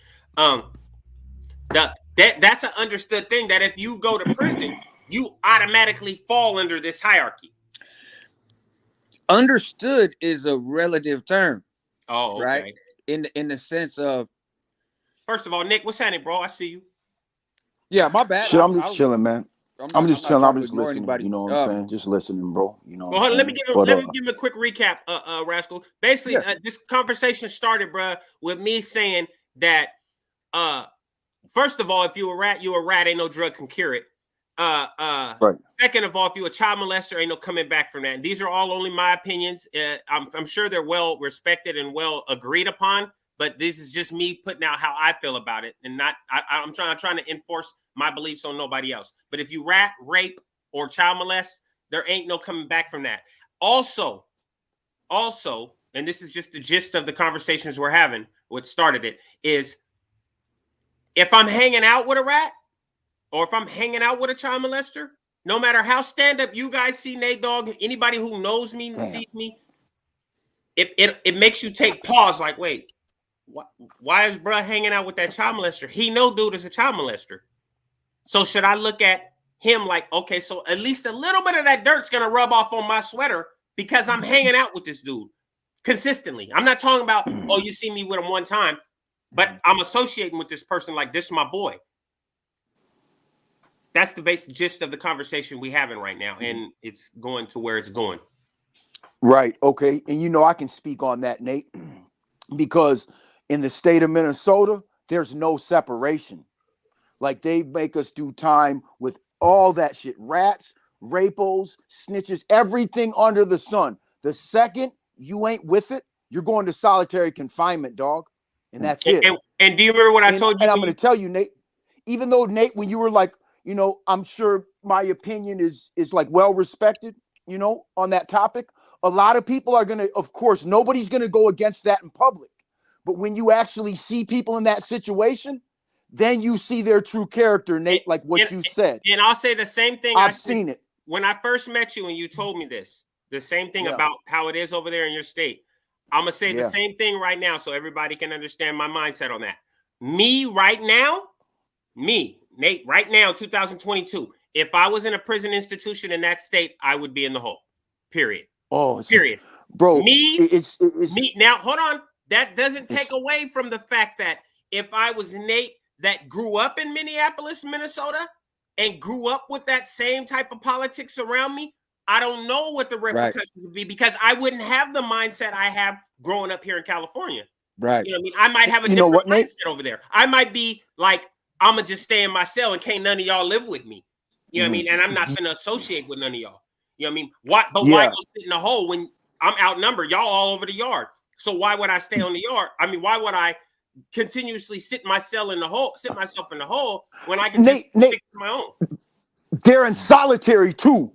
That's an understood thing, that if you go to prison, you automatically fall under this hierarchy. Understood is a relative term. Oh, okay. Right. In the sense of, first of all, Nick, what's happening, bro? I see you. Yeah, my bad. Shit, I'm just chilling, man. I'm just chilling. I'm just listening. Anybody. You know what I'm saying? Just listening, bro. You know. Well, let me give him a quick recap, Rascal. Basically, this conversation started, bro, with me saying that, first of all, if you a rat, you a rat. Ain't no drug can cure it. Right. Second of all, if you a child molester, ain't no coming back from that. And these are all only my opinions. I'm sure they're well respected and well agreed upon, but this is just me putting out how I feel about it, and I'm trying to enforce my beliefs on nobody else. But if you rat, rape, or child molest, there ain't no coming back from that. Also, and this is just the gist of the conversations we're having, what started it, is if I'm hanging out with a rat, or if I'm hanging out with a child molester, no matter how stand-up you guys see Nate Dogg, anybody who knows me and sees me, it makes you take pause, like, wait, why is bruh hanging out with that child molester? He know dude is a child molester. So should I look at him like, okay, so at least a little bit of that dirt's gonna rub off on my sweater because I'm hanging out with this dude consistently. I'm not talking about, oh, you see me with him one time, but I'm associating with this person like this is my boy. That's the basic gist of the conversation we having right now, and it's going to where it's going. Right. Okay. And I can speak on that, Nate, because in the state of Minnesota, there's no separation. Like they make us do time with all that shit. Rats, rapos, snitches, everything under the sun. The second you ain't with it, you're going to solitary confinement, dog. And that's it. And do you remember what I told you? And I'm going to tell you, Nate, even though Nate, when you were like, you know, I'm sure my opinion is like well respected, you know, on that topic. A lot of people are going to, of course, nobody's going to go against that in public. But when you actually see people in that situation, then you see their true character, Nate, like what you said. And I'll say the same thing. I've seen it. When I first met you and you told me this, the same thing about how it is over there in your state. I'm going to say the same thing right now so everybody can understand my mindset on that. Me right now, Nate, right now, 2022, if I was in a prison institution in that state, I would be in the hole. Period. Oh, period. Bro, it's me. Now, hold on. That doesn't take away from the fact that if I was Nate that grew up in Minneapolis, Minnesota, and grew up with that same type of politics around me, I don't know what the repercussions would be because I wouldn't have the mindset I have growing up here in California. Right. You know what I mean? I might have a different mindset over there. I might be like, I'm going to just stay in my cell and can't none of y'all live with me. You know what I mean? And I'm not going to associate with none of y'all. You know what I mean? Why go sit in the hole when I'm outnumbered? Y'all all over the yard. So why would I stay on the yard? I mean, why would I continuously sit myself in the hole when I can just stick to my own? They're in solitary too.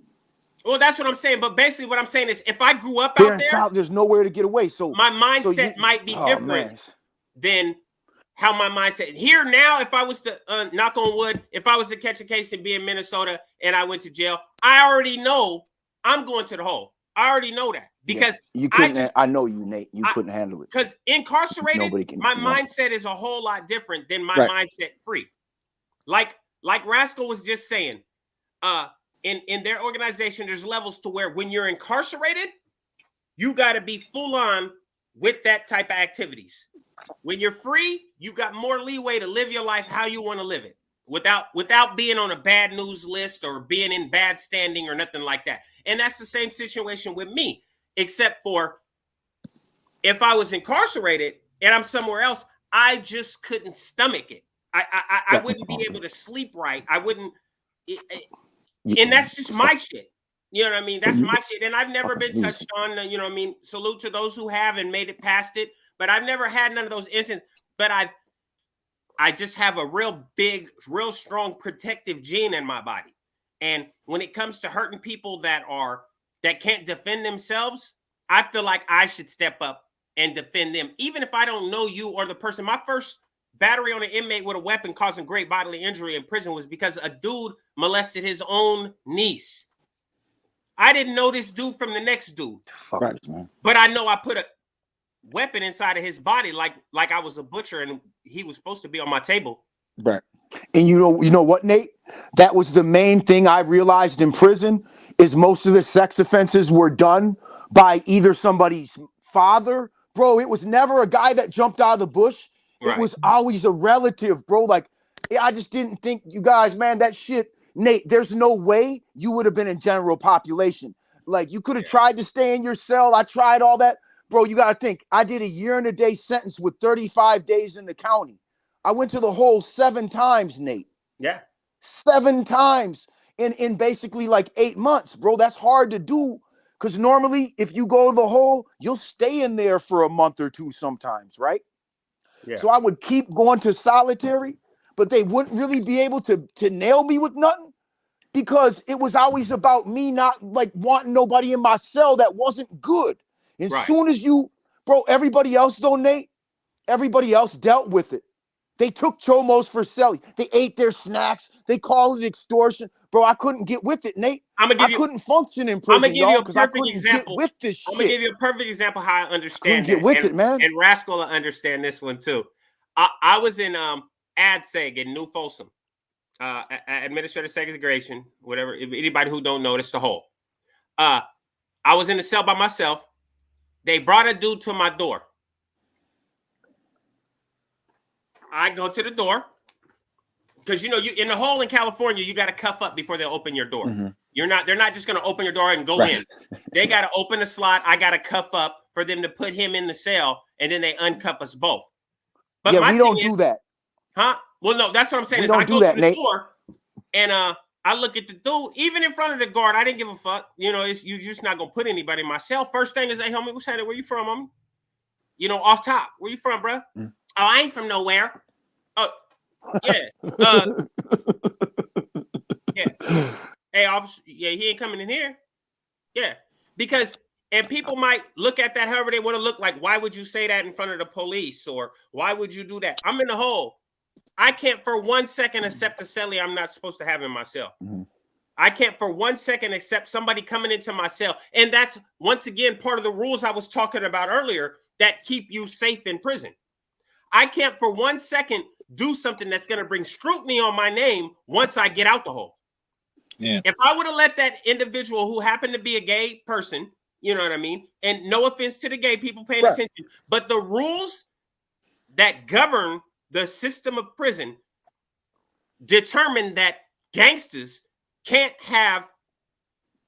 Well, that's what I'm saying. But basically what I'm saying is if I grew up out there, there's nowhere to get away. So my mindset might be different than how my mindset here now. If I was to knock on wood, if I was to catch a case and be in Minnesota and I went to jail, I already know I'm going to the hole. I already know that because you couldn't. I know you, Nate. You couldn't handle it because incarcerated. My mindset is a whole lot different than my mindset free. Like Rascal was just saying, in their organization, there's levels to where when you're incarcerated, you got to be full on with that type of activities. When you're free, you got more leeway to live your life how you want to live it without being on a bad news list or being in bad standing or nothing like that. And that's the same situation with me, except for if I was incarcerated and I'm somewhere else, I just couldn't stomach it. I wouldn't be able to sleep right. I wouldn't. And that's just my shit. You know what I mean? That's my shit. And I've never been touched on, you know what I mean? Salute to those who have and made it past it. But I've never had none of those incidents. But I just have a real strong protective gene in my body. And when it comes to hurting people that can't defend themselves, I feel like I should step up and defend them. Even if I don't know you or the person. My first battery on an inmate with a weapon causing great bodily injury in prison was because a dude molested his own niece. I didn't know this dude from the next dude. But I know I put a weapon inside of his body like I was a butcher and he was supposed to be on my table. Right. And you know what, Nate? That was the main thing I realized in prison is most of the sex offenses were done by either somebody's father. Bro, it was never a guy that jumped out of the bush. It was always a relative, bro. Like, I just didn't think you guys, man, that shit, Nate, there's no way you would have been in general population. Like, you could have tried to stay in your cell. I tried all that. Bro, you got to think. I did a 1.5 year sentence with 35 days in the county. I went to the hole 7 times, Nate. Yeah. 7 times in basically like 8 months, bro. That's hard to do because normally if you go to the hole, you'll stay in there for a month or 2 sometimes, right? Yeah. So I would keep going to solitary, but they wouldn't really be able to nail me with nothing because it was always about me not like wanting nobody in my cell that wasn't good. As soon as bro, everybody else though, Nate, everybody else dealt with it. They took chomos for selling. They ate their snacks. They called it extortion. Bro, I couldn't get with it, Nate. I couldn't function in prison, y'all, because I couldn't get with this shit. I'm going to give you a perfect example how I understand get with it, man. And Rascal will understand this one, too. I was in ADSEG in New Folsom, administrative segregation, whatever. Anybody who don't know, it's the hole. I was in the cell by myself. They brought a dude to my door. I go to the door because you in the hole in California, you got to cuff up before they'll open your door. Mm-hmm. They're not just going to open your door and go in. They got to open the slot. I got to cuff up for them to put him in the cell, and then they uncuff us both. But yeah, we don't do that. Huh? Well, no, that's what I'm saying. We Is don't I do go that, to the Nate. door and I look at the dude, even in front of the guard. I didn't give a fuck. You know, it's you're just not gonna put anybody in my cell. First thing is, hey, homie, what's happening? Where you from, homie? You know, off top. Where you from, bro? Mm. Oh, I ain't from nowhere. Oh, yeah. Yeah. Hey, officer, yeah, he ain't coming in here. Yeah. Because and people might look at that however they want to look. Like, why would you say that in front of the police? Or why would you do that? I'm in the hole. I can't for 1 second accept a celly I'm not supposed to have in my cell. Mhm. I can't for 1 second accept somebody coming into my cell. And that's, once again, part of the rules I was talking about earlier that keep you safe in prison. I can't for 1 second do something that's going to bring scrutiny on my name once I get out the hole. Yeah. If I would have let that individual who happened to be a gay person, you know what I mean? And no offense to the gay people paying Right. attention, but the rules that govern the system of prison determine that gangsters can't have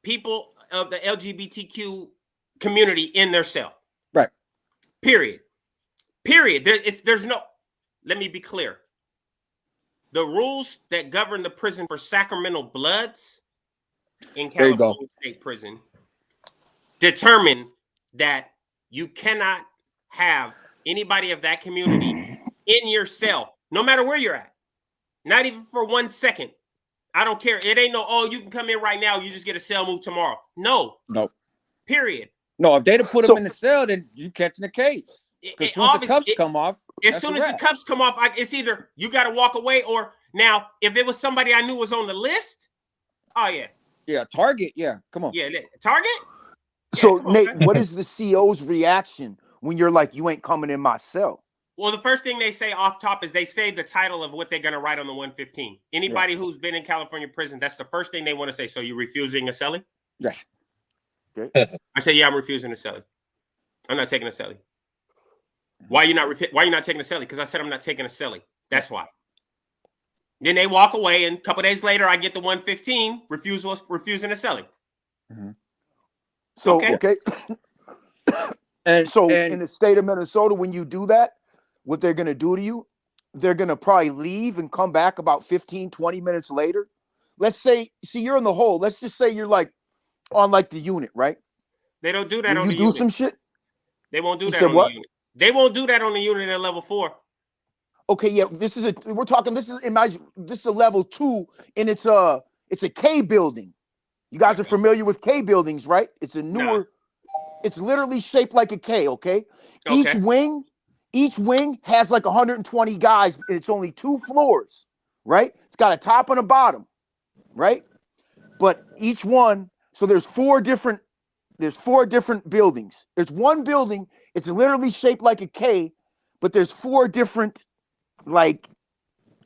people of the LGBTQ community in their cell. Right. Period. There's no, let me be clear. The rules that govern the prison for Sacramento Bloods in California State Prison determine that you cannot have anybody of that community in your cell, no matter where you're at. Not even for 1 second. I don't care. It ain't no, oh, you can come in right now. You just get a cell move tomorrow. No. Period. No, if they'd have put him in the cell, then you catching the case. Because as soon as the cuffs come off, as soon as the cuffs come off, it's either you got to walk away or now, if it was somebody I knew was on the list, oh, yeah. Yeah, Target. Yeah, come on. Yeah, Target? So, Yeah, Nate, what is the CO's reaction when you're like, you ain't coming in my cell? Well, the first thing they say off top is they say the title of what they're going to write on the 115. Anybody who's been in California prison, that's the first thing they want to say. So you refusing a celly? Yes. Okay. I say, yeah, I'm refusing a celly. I'm not taking a celly. Why you not taking a celly? Because I said I'm not taking a celly. That's why. Then they walk away, and a couple days later, I get the 115 refusing a celly. Mm-hmm. So okay. And in the state of Minnesota, when you do that, what they're gonna do to you, they're gonna probably leave and come back about 15, 20 minutes later. Let's say, see, you're in the hole. Let's just say you're like on like the unit, right? They don't do that when on you the do unit. some shit. They won't do You that said on what? the unit. They won't do that on the unit at level 4. Okay, yeah, this is a level 2, and it's a K building. You guys are familiar with K buildings, right? It's a newer, it's literally shaped like a K, okay? Each wing has like 120 guys. It's only 2 floors, right? It's got a top and a bottom, right? But each one, so there's 4 different buildings. There's one building, it's literally shaped like a K, but there's 4 different, like,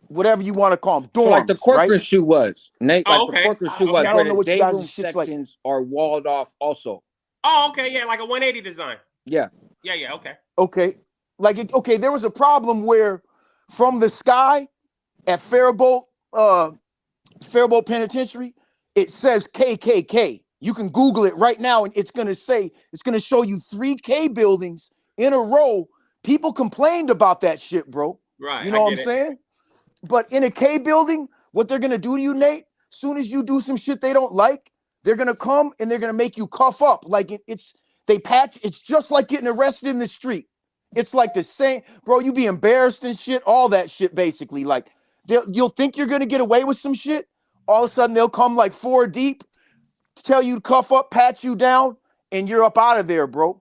whatever you want to call them, dorms, so like the corporate right? shoe was, Nate, like the corporate shoe was, I don't where know the what you day guys' room shit's like. sections are walled off also. Oh, okay, yeah, like a 180 design. Yeah. Yeah, okay. Okay. There was a problem where from the sky at Faribault Penitentiary, it says KKK. You can Google it right now, and it's gonna show you 3 K buildings in a row. People complained about that shit, bro. Right. You know what I'm saying? But in a K building, what they're gonna do to you, Nate, soon as you do some shit they don't like, they're gonna come and they're gonna make you cuff up. Like it's just like getting arrested in the street. It's like the same, bro. You be embarrassed and shit, all that shit, basically. Like you'll think you're gonna get away with some shit. All of a sudden they'll come like 4 deep, tell you to cuff up, pat you down, and you're up out of there, bro.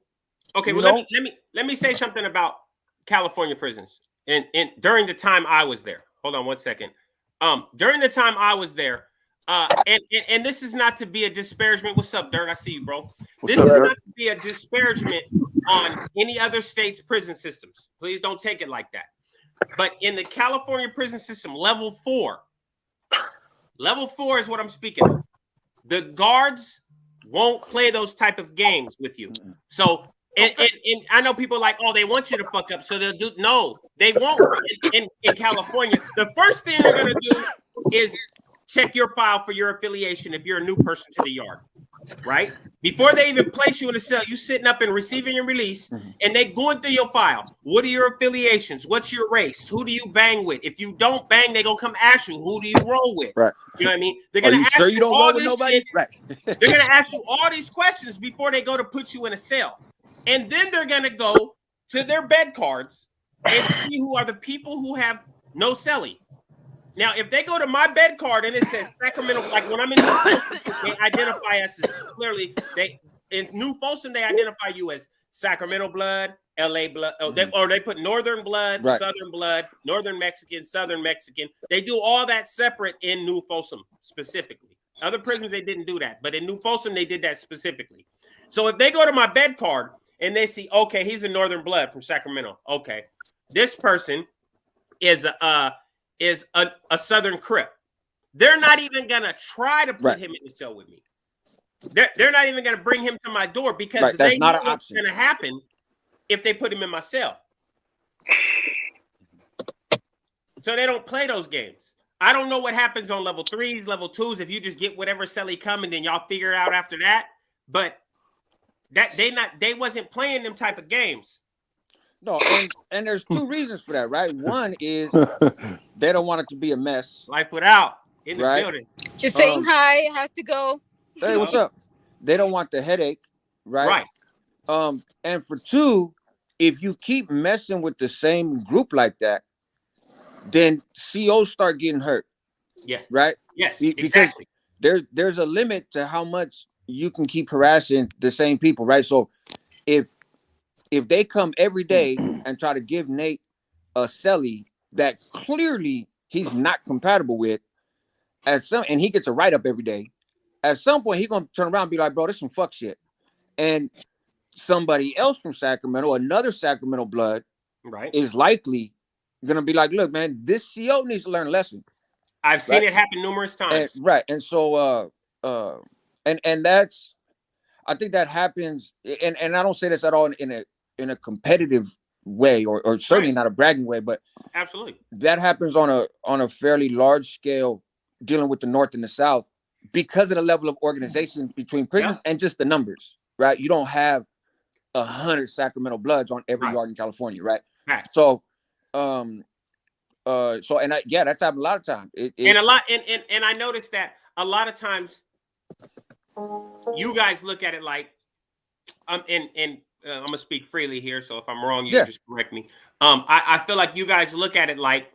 Okay, well, let me say something about California prisons. And during the time I was there, hold on 1 second. During the time I was there, and this is not to be a disparagement. What's up, Dirt? I see you, bro. This is not to be a disparagement on any other state's prison systems. Please don't take it like that. But in the California prison system, level 4 is what I'm speaking of. The guards won't play those type of games with you. So, and I know people are like, oh, they want you to fuck up, so they'll do. No, they won't. In California, the first thing they're gonna do is check your file for your affiliation if you're a new person to the yard. right? Before they even place you in a cell, you sitting up and receiving and release, and they going through your file. What are your affiliations? What's your race? Who do you bang with? If you don't bang, they gonna come ask you, who do you roll with? Right. You know what I mean? They're Are gonna you ask sure you you don't all roll with this nobody? shit. Right. They're gonna ask you all these questions before they go to put you in a cell. And then they're gonna go to their bed cards and see who are the people who have no cellie. Now, if they go to my bed card and it says Sacramento, like when I'm in New Folsom, they identify us as clearly, in New Folsom, they identify you as Sacramento blood, LA blood, or they put Northern blood, Right. Southern blood, Northern Mexican, Southern Mexican. They do all that separate in New Folsom specifically. Other prisons, they didn't do that, but in New Folsom, they did that specifically. So if they go to my bed card and they see, okay, he's a Northern blood from Sacramento. Okay, this person is a Southern Crip. They're not even gonna try to put him in the cell with me. They're not even gonna bring him to my door because they know what's gonna happen if they put him in my cell. So they don't play those games. I don't know what happens on level 3s, level 2s, if you just get whatever cellie come and then y'all figure it out after that. But that they wasn't playing them type of games. No, and there's two reasons for that, right? One is they don't want it to be a mess. Life without in the building. Just saying hi, I have to go. Hey, what's up? They don't want the headache, right? And for two, if you keep messing with the same group like that, then COs start getting hurt. Yes. Right? Yes, because there's a limit to how much you can keep harassing the same people, right? So if they come every day and try to give Nate a cellie that clearly he's not compatible with, and he gets a write-up every day, at some point he's gonna turn around and be like, bro, this is some fuck shit. And somebody else from Sacramento, another Sacramento blood, is likely gonna be like, look, man, this CO needs to learn a lesson. I've seen it happen numerous times. And so and that's, I think that happens, and I don't say this at all in a competitive way, or certainly not a bragging way, but absolutely that happens on a fairly large scale, dealing with the North and the South, because of the level of organization between prisons and just the numbers, right? You don't have 100 Sacramento bloods on every yard in California, right? So that's happened a lot of times. And I noticed that a lot of times you guys look at it like, I'm gonna speak freely here, so if I'm wrong, you can just correct me. I feel like you guys look at it like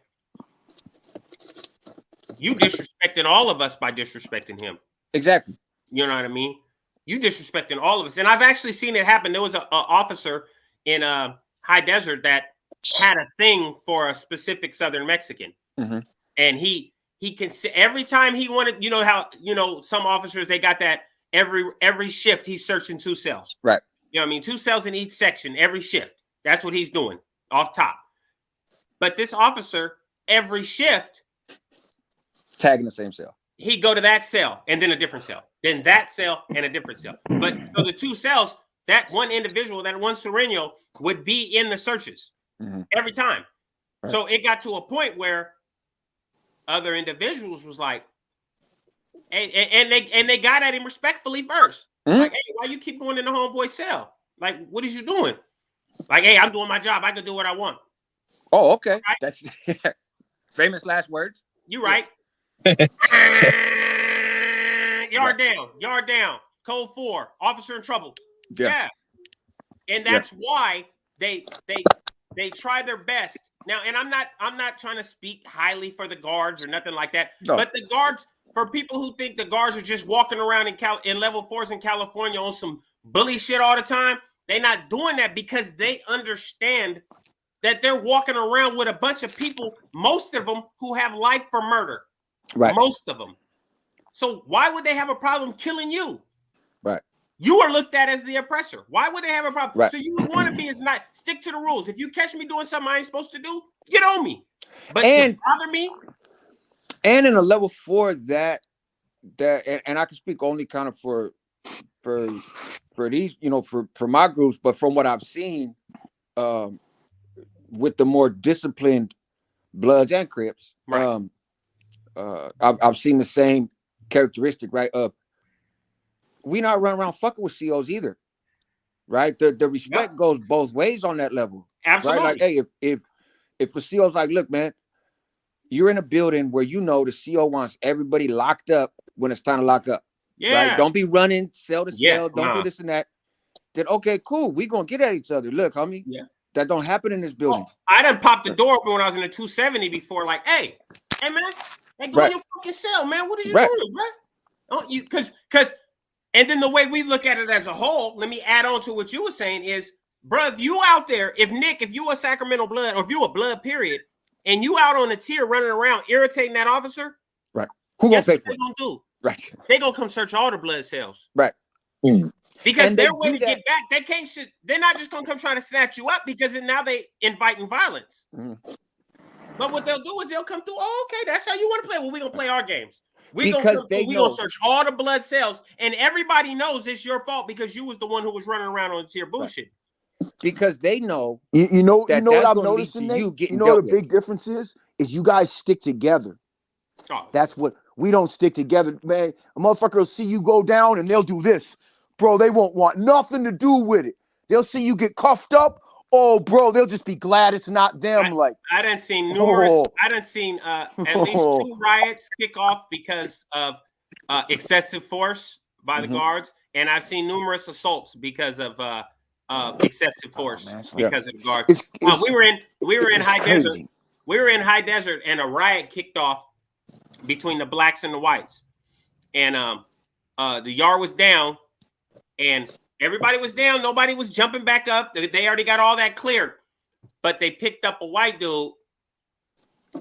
you disrespecting all of us by disrespecting him. Exactly. You know what I mean? You disrespecting all of us. And I've actually seen it happen. There was an officer in High Desert that had a thing for a specific Southern Mexican. And he can, every time he wanted, you know how, some officers, they got that every shift he's searching 2 cells. Right. You know what I mean? 2 cells in each section, every shift. That's what he's doing off top. But this officer, every shift, tagging the same cell. He'd go to that cell and then a different cell, then that cell and a different cell. But so the 2 cells, that one individual, that one Sereno would be in the searches every time. Right. So it got to a point where other individuals was like, hey, and they got at him respectfully first. Like, hey, why you keep going in the homeboy cell? Like, what is you doing? Like, hey, I'm doing my job. I can do what I want. Oh, okay. Right? That's famous last words. You right. Yard down. Code 4. Officer in trouble. Yeah. And that's why they try their best. Now, and I'm not trying to speak highly for the guards or nothing like that. No. But the guards, for people who think the guards are just walking around in level 4s in California on some bully shit all the time, they're not doing that because they understand that they're walking around with a bunch of people, most of them who have life for murder. Right. Most of them. So why would they have a problem killing you? Right. You are looked at as the oppressor. Why would they have a problem? Right. So you would want to be as not stick to the rules. If you catch me doing something I ain't supposed to do, get on me. But to bother me. And in a level 4 that and I can speak only kind of for these, for my groups, but from what I've seen, with the more disciplined Bloods and Crips, I've seen the same characteristic, right? Of we not run around fucking with COs either, right? The respect goes both ways on that level. Absolutely. Right? Like, hey, if a CO's like, look, man, you're in a building where you know the CO wants everybody locked up when it's time to lock up. Yeah. Right? Don't be running cell to cell. Don't do this and that. Then okay, cool. We gonna get at each other. Look, homie. Yeah. That don't happen in this building. Oh, I done popped the door open when I was in the 270 before. Like, hey man, go in your fucking cell, man. What are you doing, bro? Don't you? Because, and then the way we look at it as a whole. Let me add on to what you were saying is, bro, if you out there, if you a Sacramento blood, or if you a blood, period, and you out on a tier running around irritating that officer, right? Who gonna pay for it? They gonna do? Right. They gonna come search all the blood cells, right? Because their way to get back, they can't. They're not just gonna come trying to snatch you up because now they inviting violence. But what they'll do is they'll come through. Oh, okay, that's how you want to play. Well, we gonna play our games. We gonna search all the blood cells, and everybody knows it's your fault because you was the one who was running around on tier bullshit. Because they know. You know what I'm noticing, Nate? You know what the big difference is you guys stick together. Oh. That's what we don't stick together, man. A motherfucker will see you go down and they'll do this. Bro, they won't want nothing to do with it. They'll see you get cuffed up. Oh, bro, they'll just be glad it's not them. I done seen numerous. I done seen at least 2 riots kick off because of excessive force by the guards, and I've seen numerous assaults because of excessive force because of the guards. We were in high desert. We were in high desert, and a riot kicked off between the blacks and the whites, and the yard was down. And everybody was down. Nobody was jumping back up. They already got all that cleared. But they picked up a white dude,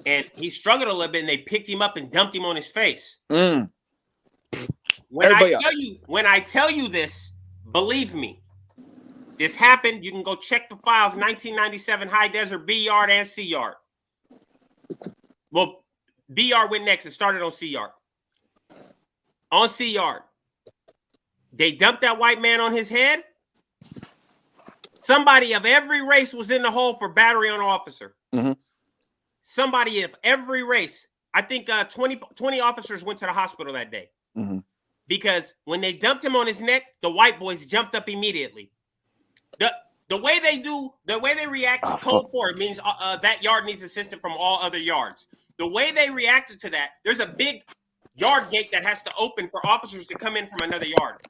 and he struggled a little bit, and they picked him up and dumped him on his face. When I tell you this, believe me, this happened. You can go check the files, 1997 High Desert B Yard and C Yard. Well, B Yard went next. It started on C Yard. On C Yard. They dumped that white man on his head. Somebody of every race was in the hole for battery on an officer. Somebody of every race. I think 20 officers went to the hospital that day. Because when they dumped him on his neck, the white boys jumped up immediately. The way they react to code 4 means that yard needs assistance from all other yards. The way they reacted to that, there's a big yard gate that has to open for officers to come in from another yard.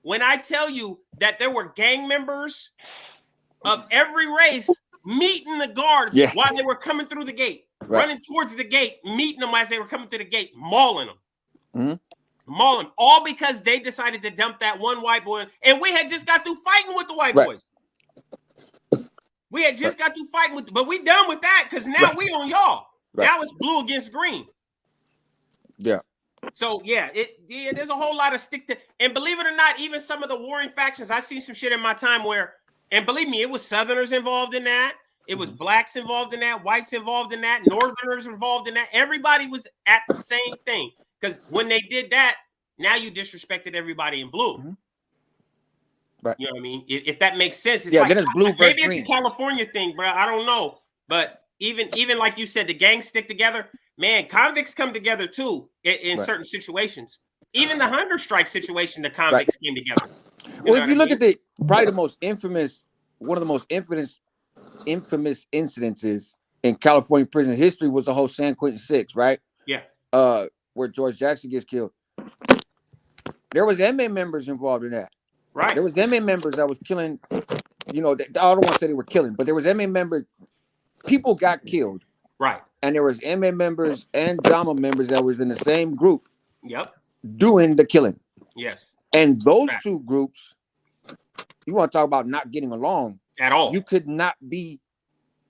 When I tell you that there were gang members of every race meeting the guards while they were coming through the gate, running towards the gate, meeting them as they were coming through the gate, mauling them. Mauling them, all because they decided to dump that one white boy. And we had just got through fighting with the white boys. We had just got through fighting with, but we done with that because now we on y'all. Now it's blue against green. Yeah. So there's a whole lot of and believe it or not, even some of the warring factions, I've seen some shit in my time where, and believe me, it was Southerners involved in that, it was blacks involved in that, whites involved in that, Northerners involved in that. Everybody was at the same thing because when they did that, now you disrespected everybody in blue. Right. You know what I mean? If that makes sense, it's then it's blue versus maybe green. It's a California thing, bro. I don't know, but even like you said, the gangs stick together. Man, convicts come together too in certain situations. Even the hunger strike situation, the convicts came together. Well, if you look at probably the most infamous, one of the most infamous incidences in California prison history was the whole San Quentin 6, right? Yeah. Where George Jackson gets killed. There was MA members involved in that. Right. There was MA members that was killing, I don't want to say they were killing, but there was MA members, people got killed. Right. And there was MA members and JAMA members that was in the same group. Yep. Doing the killing. Yes. And those two groups, you want to talk about not getting along at all. You could not be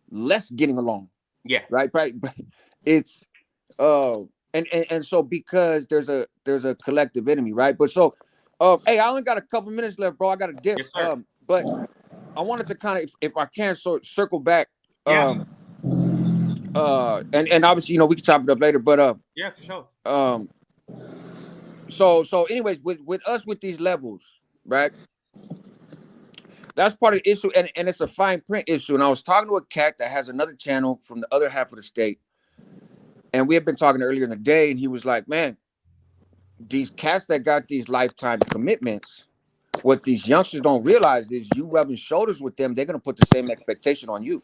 less getting along. Yeah. Right. It's and so because there's a collective enemy, right? But so hey, I only got a couple minutes left, bro. I got a dip. Yes, but I wanted to kind of, if I can, circle back. And obviously, we can chop it up later, but yeah, for sure. So anyways, with us with these levels, right? That's part of the issue, and it's a fine print issue. And I was talking to a cat that has another channel from the other half of the state, and we had been talking earlier in the day, and he was like, "Man, these cats that got these lifetime commitments, what these youngsters don't realize is you rubbing shoulders with them, they're gonna put the same expectation on you,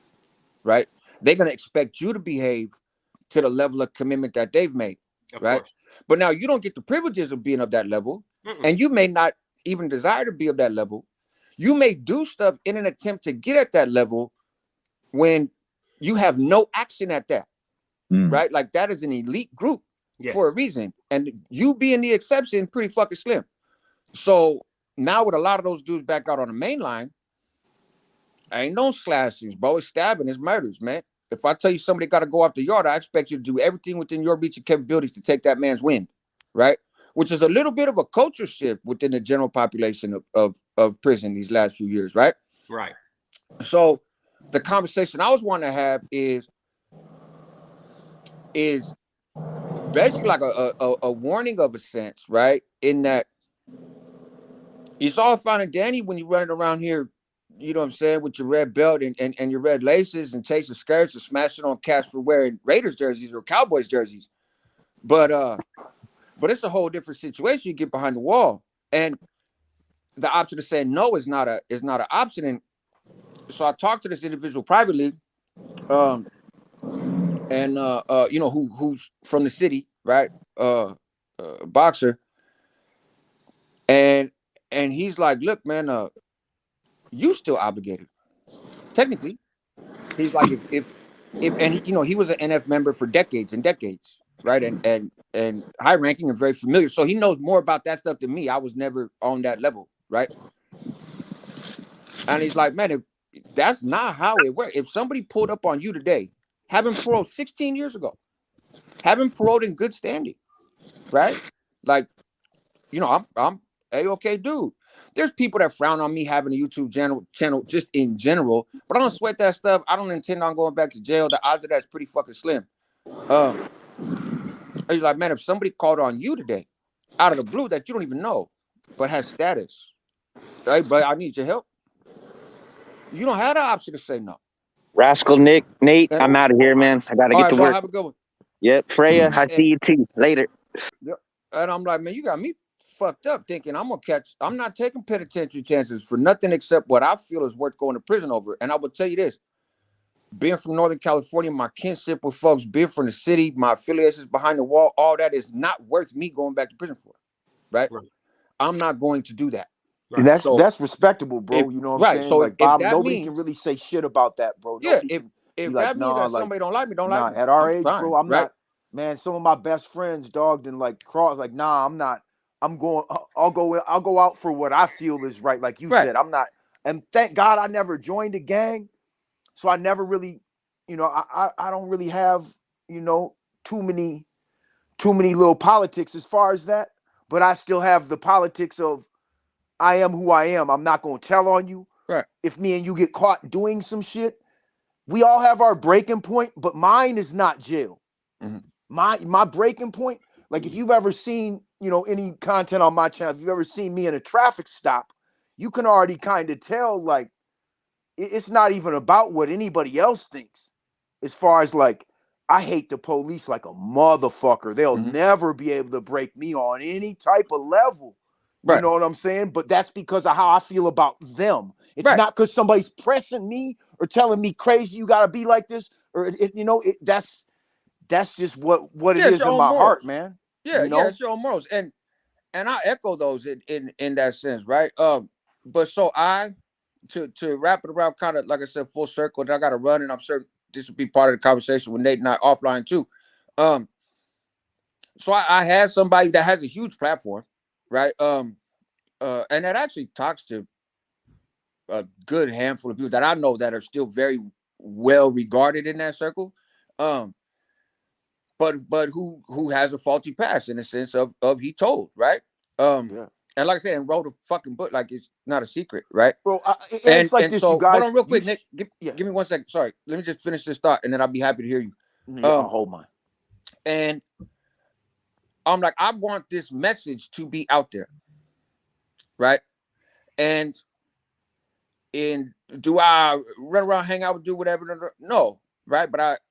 right? They're gonna expect you to behave to the level of commitment that they've made, Of right? course. But now you don't get the privileges of being of that level, Mm-mm. and you may not even desire to be of that level. You may do stuff in an attempt to get at that level when you have no action at that, right? Like that is an elite group for a reason, and you being the exception, pretty fucking slim. So now with a lot of those dudes back out on the main line, ain't no slashings, bro. It's stabbing, it's murders, man. If I tell you somebody got to go off the yard, I expect you to do everything within your reach and capabilities to take that man's wind, right? Which is a little bit of a culture shift within the general population of prison these last few years, right? Right. So the conversation I was wanting to have is basically like a warning of a sense, right? In that it's all fine and dandy when you're running around here, you know what I'm saying, with your red belt and your red laces and chasing skirts and smashing on cats for wearing Raiders jerseys or Cowboys jerseys. But it's a whole different situation. You get behind the wall, and the option of saying no is not an option. And so I talked to this individual privately, and you know, who's from the city, right? Boxer, and he's like, look, man, you still obligated technically. He's like, if and he, you know, he was an NF member for decades and decades, right? And high ranking and very familiar, so he knows more about that stuff than me. I was never on that level, right? And he's like, man, if that's not how it works. If somebody pulled up on you today, having paroled 16 years ago, having paroled in good standing, right? Like, you know, I'm a-okay dude. There's people that frown on me having a YouTube channel just in general, but I don't sweat that stuff. I don't intend on going back to jail. The odds of that's pretty fucking slim. He's like, man, if somebody called on you today, out of the blue that you don't even know, but has status, hey, but I need your help. You don't have the option to say no. Rascal Nick, Nate, I'm out of here, man. I gotta get to bro, work. have a good one. Yep, Freya, I see you too. Later. Yep. And I'm like, man, you got me fucked up thinking I'm not taking penitentiary chances for nothing except what I feel is worth going to prison over. And I will tell you this, being from Northern California, my kinship with folks, being from the city, my affiliations behind the wall, all that is not worth me going back to prison for, right? I'm not going to do that. And that's respectable, bro. You know what I'm saying? So like, Bob, nobody can really say shit about that, bro. Nobody can if like, that means that somebody don't like me, don't like me. At our I'm age, fine, bro, I'm right? not, man. Some of my best friends, dog, and like cross, like, nah, I'm not. I'm going. I'll go out for what I feel is right. Like you said, I'm not. And thank God I never joined a gang, so I never really, you know, I don't really have, you know, too many little politics as far as that. But I still have the politics of I am who I am. I'm not going to tell on you. Right. If me and you get caught doing some shit, we all have our breaking point, but mine is not jail. Mm-hmm. My breaking point, like if you've ever seen, you know, any content on my channel, if you've ever seen me in a traffic stop, you can already kind of tell, like, it's not even about what anybody else thinks. As far as like, I hate the police like a motherfucker. They'll never be able to break me on any type of level. You know what I'm saying? But that's because of how I feel about them. It's not because somebody's pressing me or telling me crazy, you got to be like this. Or, you know, that's just what it is in my heart, man. Yeah, you know? It's your own morals. And I echo those in that sense, right? But so to wrap it around, kind of like I said, full circle, and I got to run, and I'm sure this will be part of the conversation with Nate and I offline too. So I had somebody that has a huge platform, right? And that actually talks to a good handful of people that I know that are still very well regarded in that circle. But who has a faulty past in the sense of he told, right? And like I said, and wrote a fucking book, like it's not a secret, right? Bro, it's like this, so, you guys. Hold on real quick, Nick. Give me 1 second. Sorry. Let me just finish this thought, and then I'll be happy to hear you. I'll hold mine. And I'm like, I want this message to be out there, right? And do I run around, hang out, do whatever? No, right? But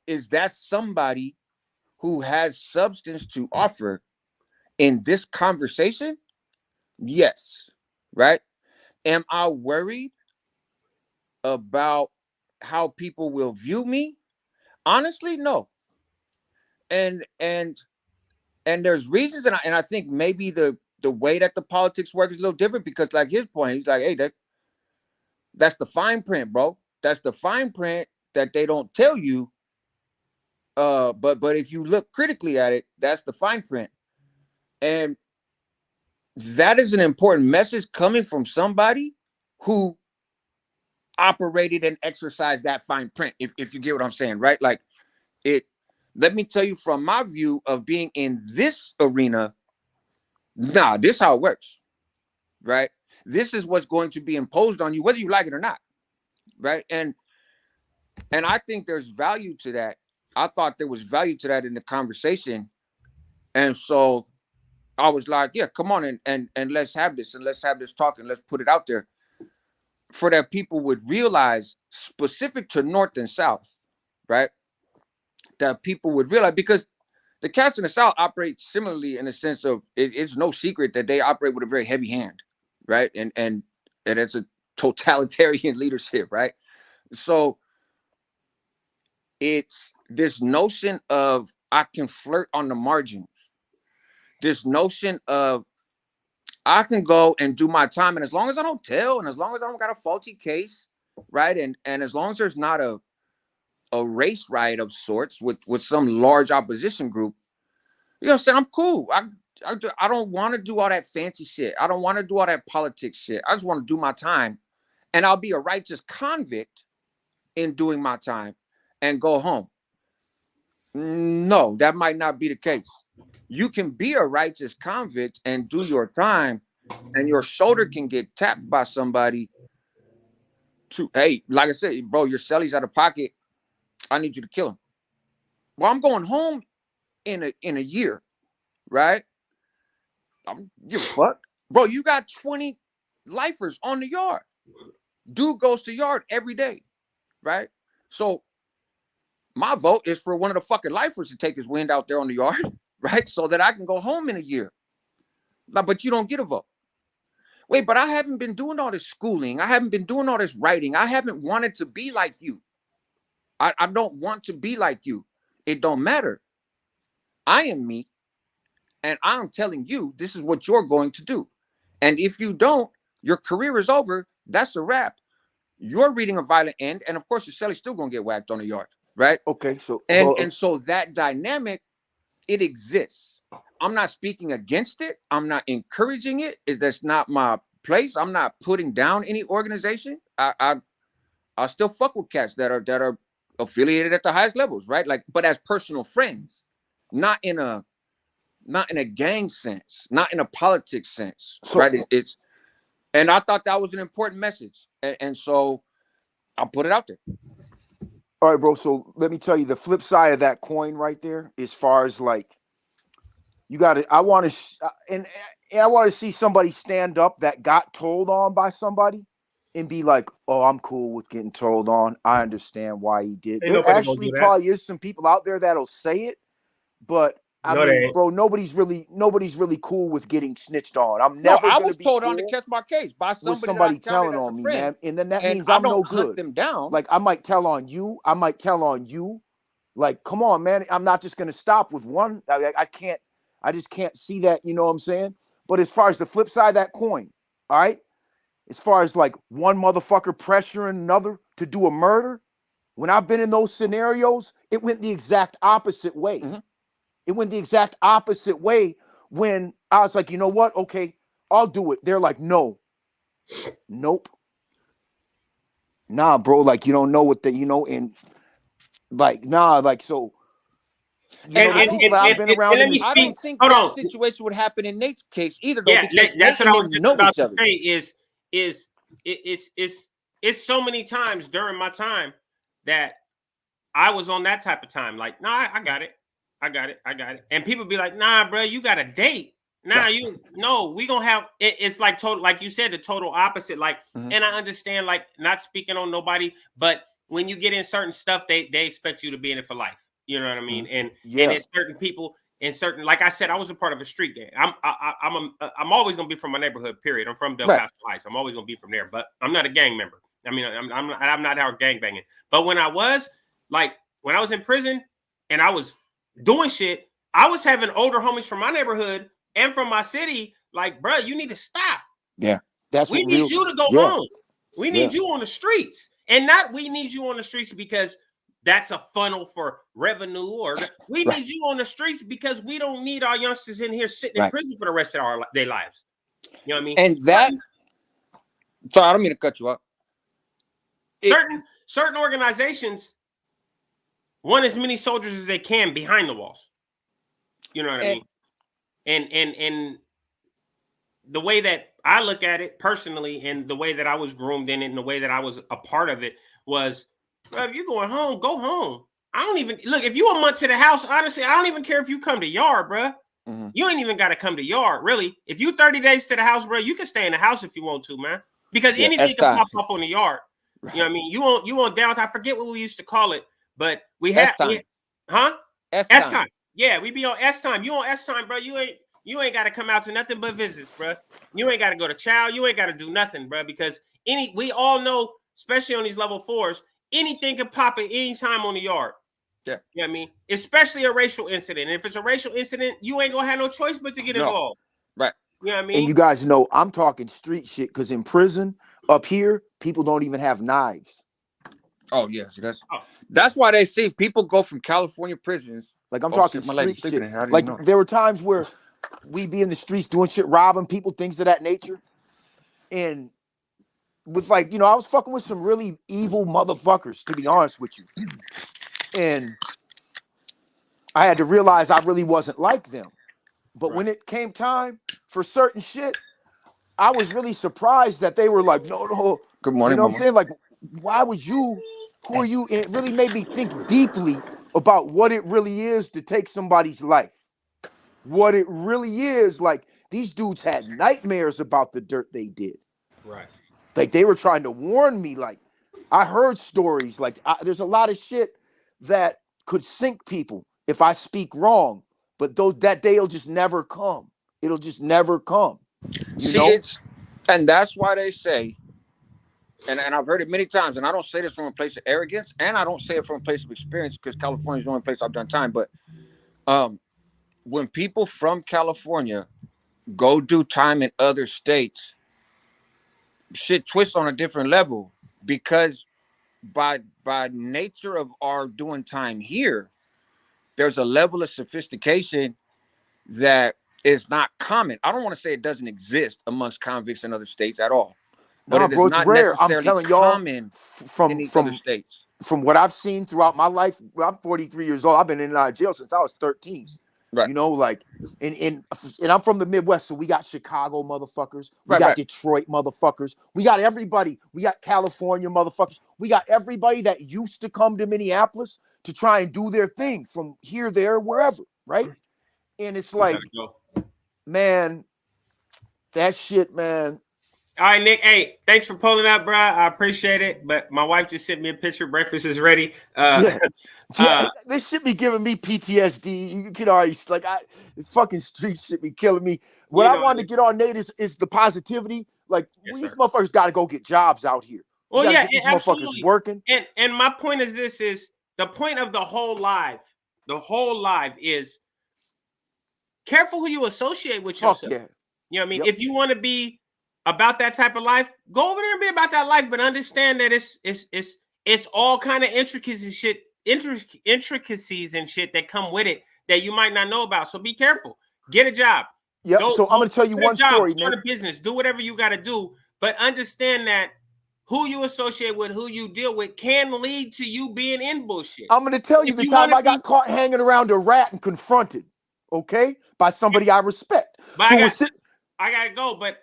is that somebody who has substance to offer in this conversation, yes, right? Am I worried about how people will view me? Honestly, no. And there's reasons, and I think maybe the way that the politics work is a little different, because like his point, he's like, hey, that's the fine print, bro. That's the fine print that they don't tell you. But if you look critically at it, that's the fine print. And that is an important message coming from somebody who operated and exercised that fine print, if you get what I'm saying, right? Like, let me tell you from my view of being in this arena, this is how it works, right? This is what's going to be imposed on you, whether you like it or not, right? And I think there's value to that. I thought there was value to that in the conversation. And so I was like, yeah, come on and let's have this, and let's have this talk, and let's put it out there for that people would realize, specific to North and South, right? That people would realize, because the cats in the South operate similarly in the sense of it's no secret that they operate with a very heavy hand, right? And it's a totalitarian leadership, right? So it's this notion of I can flirt on the margins, this notion of I can go and do my time, and as long as I don't tell, and as long as I don't got a faulty case, right? And as long as there's not a race riot of sorts with some large opposition group, you know what I'm saying? I'm cool. I don't want to do all that fancy shit. I don't want to do all that politics shit. I just want to do my time, and I'll be a righteous convict in doing my time and go home. No, that might not be the case. You can be a righteous convict and do your time, and your shoulder can get tapped by somebody to, hey, like I said, bro, your celly's out of pocket. I need you to kill him. Well, I'm going home in a year, right? I'm give a fuck. Bro, you got 20 lifers on the yard. Dude goes to yard every day, right? So my vote is for one of the fucking lifers to take his wind out there on the yard, right? So that I can go home in a year. But you don't get a vote. Wait, but I haven't been doing all this schooling. I haven't been doing all this writing. I haven't wanted to be like you. I don't want to be like you. It don't matter. I am me. And I'm telling you, this is what you're going to do. And if you don't, your career is over. That's a wrap. You're reading a violent end. And of course, your celly's still going to get whacked on the yard, right? Okay. So, and so that dynamic, it exists. I'm not speaking against it. I'm not encouraging it. That's not my place. I'm not putting down any organization. I still fuck with cats that are affiliated at the highest levels, right? Like, but as personal friends, not in a gang sense, not in a politics sense, right? And I thought that was an important message, and so I'll put it out there. All right, bro. So let me tell you the flip side of that coin right there, as far as like, you got to, I want to see somebody stand up that got told on by somebody and be like, oh, I'm cool with getting told on. I understand why he did. There actually probably is some people out there that'll say it, but I mean, bro, nobody's really cool with getting snitched on. I'm never. I was told on to catch my case by somebody telling on me, man, and then that means I'm no good. Hunt them down. Like I might tell on you. Like, come on, man. I'm not just gonna stop with one. I can't. I just can't see that. You know what I'm saying? But as far as the flip side of that coin, all right. As far as like one motherfucker pressuring another to do a murder, when I've been in those scenarios, it went the exact opposite way. Mm-hmm. It went the exact opposite way when I was like, you know what? Okay, I'll do it. They're like, no. Nope. Nah, bro. Like, you don't know what and like, nah, like, so. You know, the people that I've been around in the I don't think that situation would happen in Nate's case either, though. Yeah, because that's what I was just about to say is so many times during my time that I was on that type of time. Like, nah, I got it. And people be like, nah, bro, you got a date. Nah, we gonna have it's like total, like you said, the total opposite. Like, and I understand, like, not speaking on nobody, but when you get in certain stuff, they expect you to be in it for life. You know what I mean? And it's certain people, in certain, like I said, I was a part of a street gang. I'm always gonna be from my neighborhood. Period. I'm from Del Paso Heights. I'm always gonna be from there, but I'm not a gang member. I mean, I'm not out gang banging. But when I was in prison and I was doing shit, I was having older homies from my neighborhood and from my city. Like, bro, you need to stop. Yeah, we need you to go home. We need you on the streets, and not we need you on the streets because that's a funnel for revenue, or we need you on the streets because we don't need our youngsters in here sitting in prison for the rest of their lives. You know what I mean? And that, sorry, I don't mean to cut you up. Certain organizations want as many soldiers as they can behind the walls. You know what I mean? And the way that I look at it personally, and the way that I was groomed in it, and the way that I was a part of it was, bro, if you're going home, go home. I don't even look if you a month to the house. Honestly, I don't even care if you come to yard, bro. Mm-hmm. You ain't even got to come to yard, really. If you 30 days to the house, bro, you can stay in the house if you want to, man. Because anything can pop up on the yard. Right. You know what I mean? You want downtime. I forget what we used to call it, but we had S time. Yeah, we be on S time. You on S time, bro. You ain't got to come out to nothing but visits, bro. You ain't got to go to chow. You ain't got to do nothing, bro. Because we all know, especially on these level 4s, anything can pop at any time on the yard. Yeah. You know what I mean? Especially a racial incident. And if it's a racial incident, you ain't gonna have no choice but to get involved. Right. You know what I mean? And you guys know I'm talking street shit, because in prison up here, people don't even have knives. Oh, yes. That's why they see people go from California prisons. Like, I'm talking street shit. Like, there were times where we be in the streets doing shit, robbing people, things of that nature. And with, like, you know, I was fucking with some really evil motherfuckers, to be honest with you. And I had to realize I really wasn't like them. But when it came time for certain shit, I was really surprised that they were like, no. Good morning, you know what I'm saying? Like, why would you? Who are you? And it really made me think deeply about what it really is to take somebody's life. What it really is. Like, these dudes had nightmares about the dirt they did. Right. Like, they were trying to warn me. Like, I heard stories. Like, there's a lot of shit that could sink people if I speak wrong. But that day will just never come. It'll just never come. You know? And that's why they say, and I've heard it many times, and I don't say this from a place of arrogance, and I don't say it from a place of experience, because California is the only place I've done time. But when people from California go do time in other states, shit twists on a different level, because by nature of our doing time here, there's a level of sophistication that is not common. I don't want to say it doesn't exist amongst convicts in other states at all, but it is not rare. I'm telling y'all, from other states. From what I've seen throughout my life, I'm 43 years old. I've been in and out of jail since I was 13. Right. You know, like, and I'm from the Midwest, so we got Chicago motherfuckers, we got Detroit motherfuckers, we got everybody, we got California motherfuckers, we got everybody that used to come to Minneapolis to try and do their thing from here, there, wherever, right? And it's like, man, that shit, man. All right, Nick. Hey, thanks for pulling up, bro. I appreciate it. But my wife just sent me a picture. Breakfast is ready. This shit be giving me PTSD. You can already, like, fucking street shit be killing me. What I want to get on, Nate, is the positivity. Like, these motherfuckers got to go get jobs out here. Well, yeah, these motherfuckers working. And my point is the point of the whole live. The whole live is careful who you associate with yourself. Yeah. You know what I mean? If you want to be about that type of life, go over there and be about that life, but understand that it's all kind of intricacies and shit that come with it that you might not know about. So be careful. Get a job. Yeah. So I'm gonna tell you one story. Start a business. Do whatever you got to do, but understand that who you associate with, who you deal with, can lead to you being in bullshit. I'm gonna tell you the time I got caught hanging around a rat and confronted, okay, by somebody I respect. But I gotta go, but.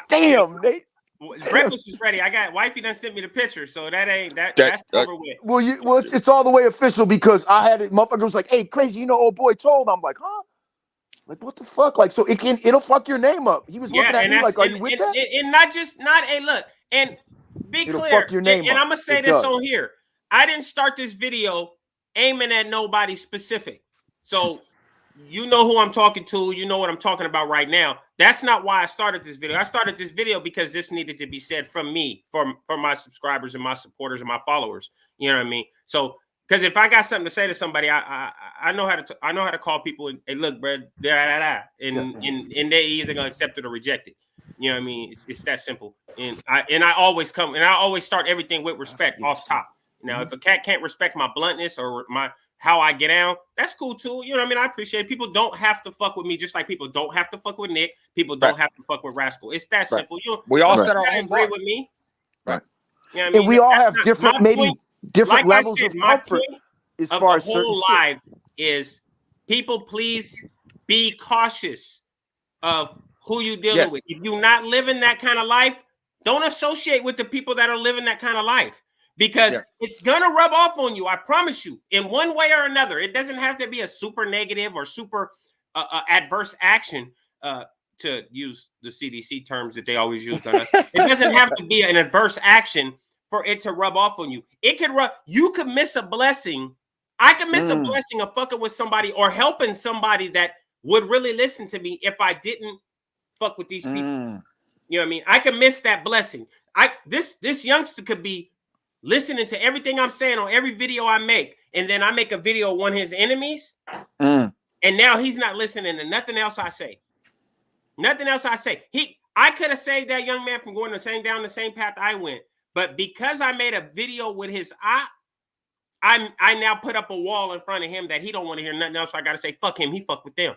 Damn, Nate. Breakfast is ready. Wifey done sent me the picture, so that's over with. Well, it's all the way official, because I had it. Motherfucker was like, "Hey, crazy, you know, old boy told." I'm like, "Huh? Like, what the fuck?" Like, so it'll fuck your name up. He was looking at me like, "Are you with that?" And hey, look, and be it'll clear. Fuck your name and up. I'm gonna say this on here. I didn't start this video aiming at nobody specific. So you know who I'm talking to. You know what I'm talking about right now. That's not why I started this video. I started this video because this needed to be said from me, from my subscribers and my supporters and my followers. You know what I mean? So, because if I got something to say to somebody, I know how to I know how to call people and hey, look, bro, and they either gonna accept it or reject it. You know what I mean? It's that simple. And I always start everything with respect off top. Now, if a cat can't respect my bluntness or how I get down, that's cool too. You know what I mean? I appreciate it. People don't have to fuck with me, just like people don't have to fuck with Nick. People don't have to fuck with Rascal. It's that simple. We all set our own agree bar with me. Right. You know what I mean? And we all have different, maybe different levels of comfort as far as certain whole life is people, please be cautious of who you dealing with. If you're not living that kind of life, don't associate with the people that are living that kind of life. Because it's going to rub off on you, I promise you, in one way or another. It doesn't have to be a super negative or super adverse action, to use the CDC terms that they always use on us. It doesn't have to be an adverse action for it to rub off on you. It could you could miss a blessing. I could miss a blessing of fucking with somebody or helping somebody that would really listen to me if I didn't fuck with these people. You know what I mean? I could miss that blessing. This youngster could be listening to everything I'm saying on every video I make, and then I make a video on his enemies, and now he's not listening to nothing else I say. Nothing else I say. I could have saved that young man from going down the same path I went, but because I made a video with his I now put up a wall in front of him that he don't want to hear nothing else. So I got to say, fuck him. He fucked with them.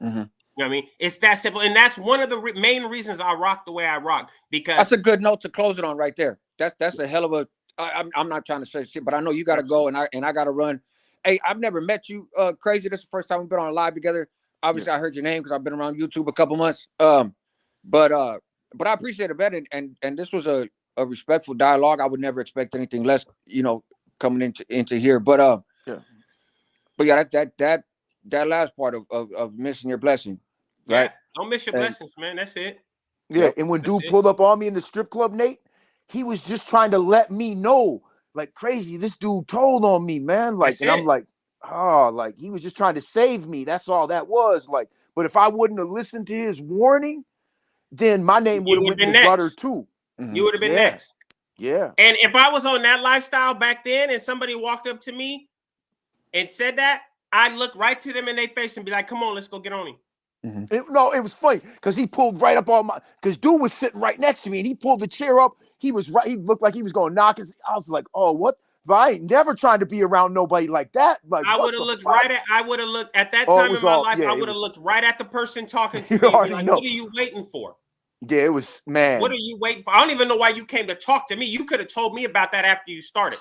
You know what I mean? It's that simple, and that's one of the main reasons I rock the way I rock. Because that's a good note to close it on right there. That's a hell of a. I'm not trying to say shit, but I know you got to go, and I got to run. Hey, I've never met you, Crazy. This is the first time we've been on a live together. Obviously, I heard your name because I've been around YouTube a couple months. But I appreciate it, man, and this was a respectful dialogue. I would never expect anything less, coming into here. But yeah, that last part of missing your blessing, right? Don't miss your blessings, man. That's it. Yeah, and when dude pulled up on me in the strip club, Nate, he was just trying to let me know, like, Crazy, this dude told on me, man. Like, I'm like, oh, like he was just trying to save me. That's all that was. Like, but if I wouldn't have listened to his warning, then my name would have went in the gutter too. You would have been next. Yeah. And if I was on that lifestyle back then and somebody walked up to me and said that, I'd look right to them in their face and be like, come on, let's go get on him. It was funny because he pulled right up on because dude was sitting right next to me and he pulled the chair up. He was right. He looked like he was going to knock his. I was like, oh, what? But I ain't never trying to be around nobody like that. Like, I would have looked at that time in my life. I would have looked right at the person talking to me. Like, what are you waiting for? Yeah, it was, man. What are you waiting for? I don't even know why you came to talk to me. You could have told me about that after you started.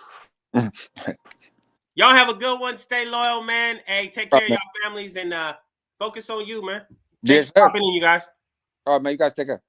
Y'all have a good one. Stay loyal, man. Hey, take care of y'all families and focus on you, man. Yes, sir. You guys. All right, man. You guys take care.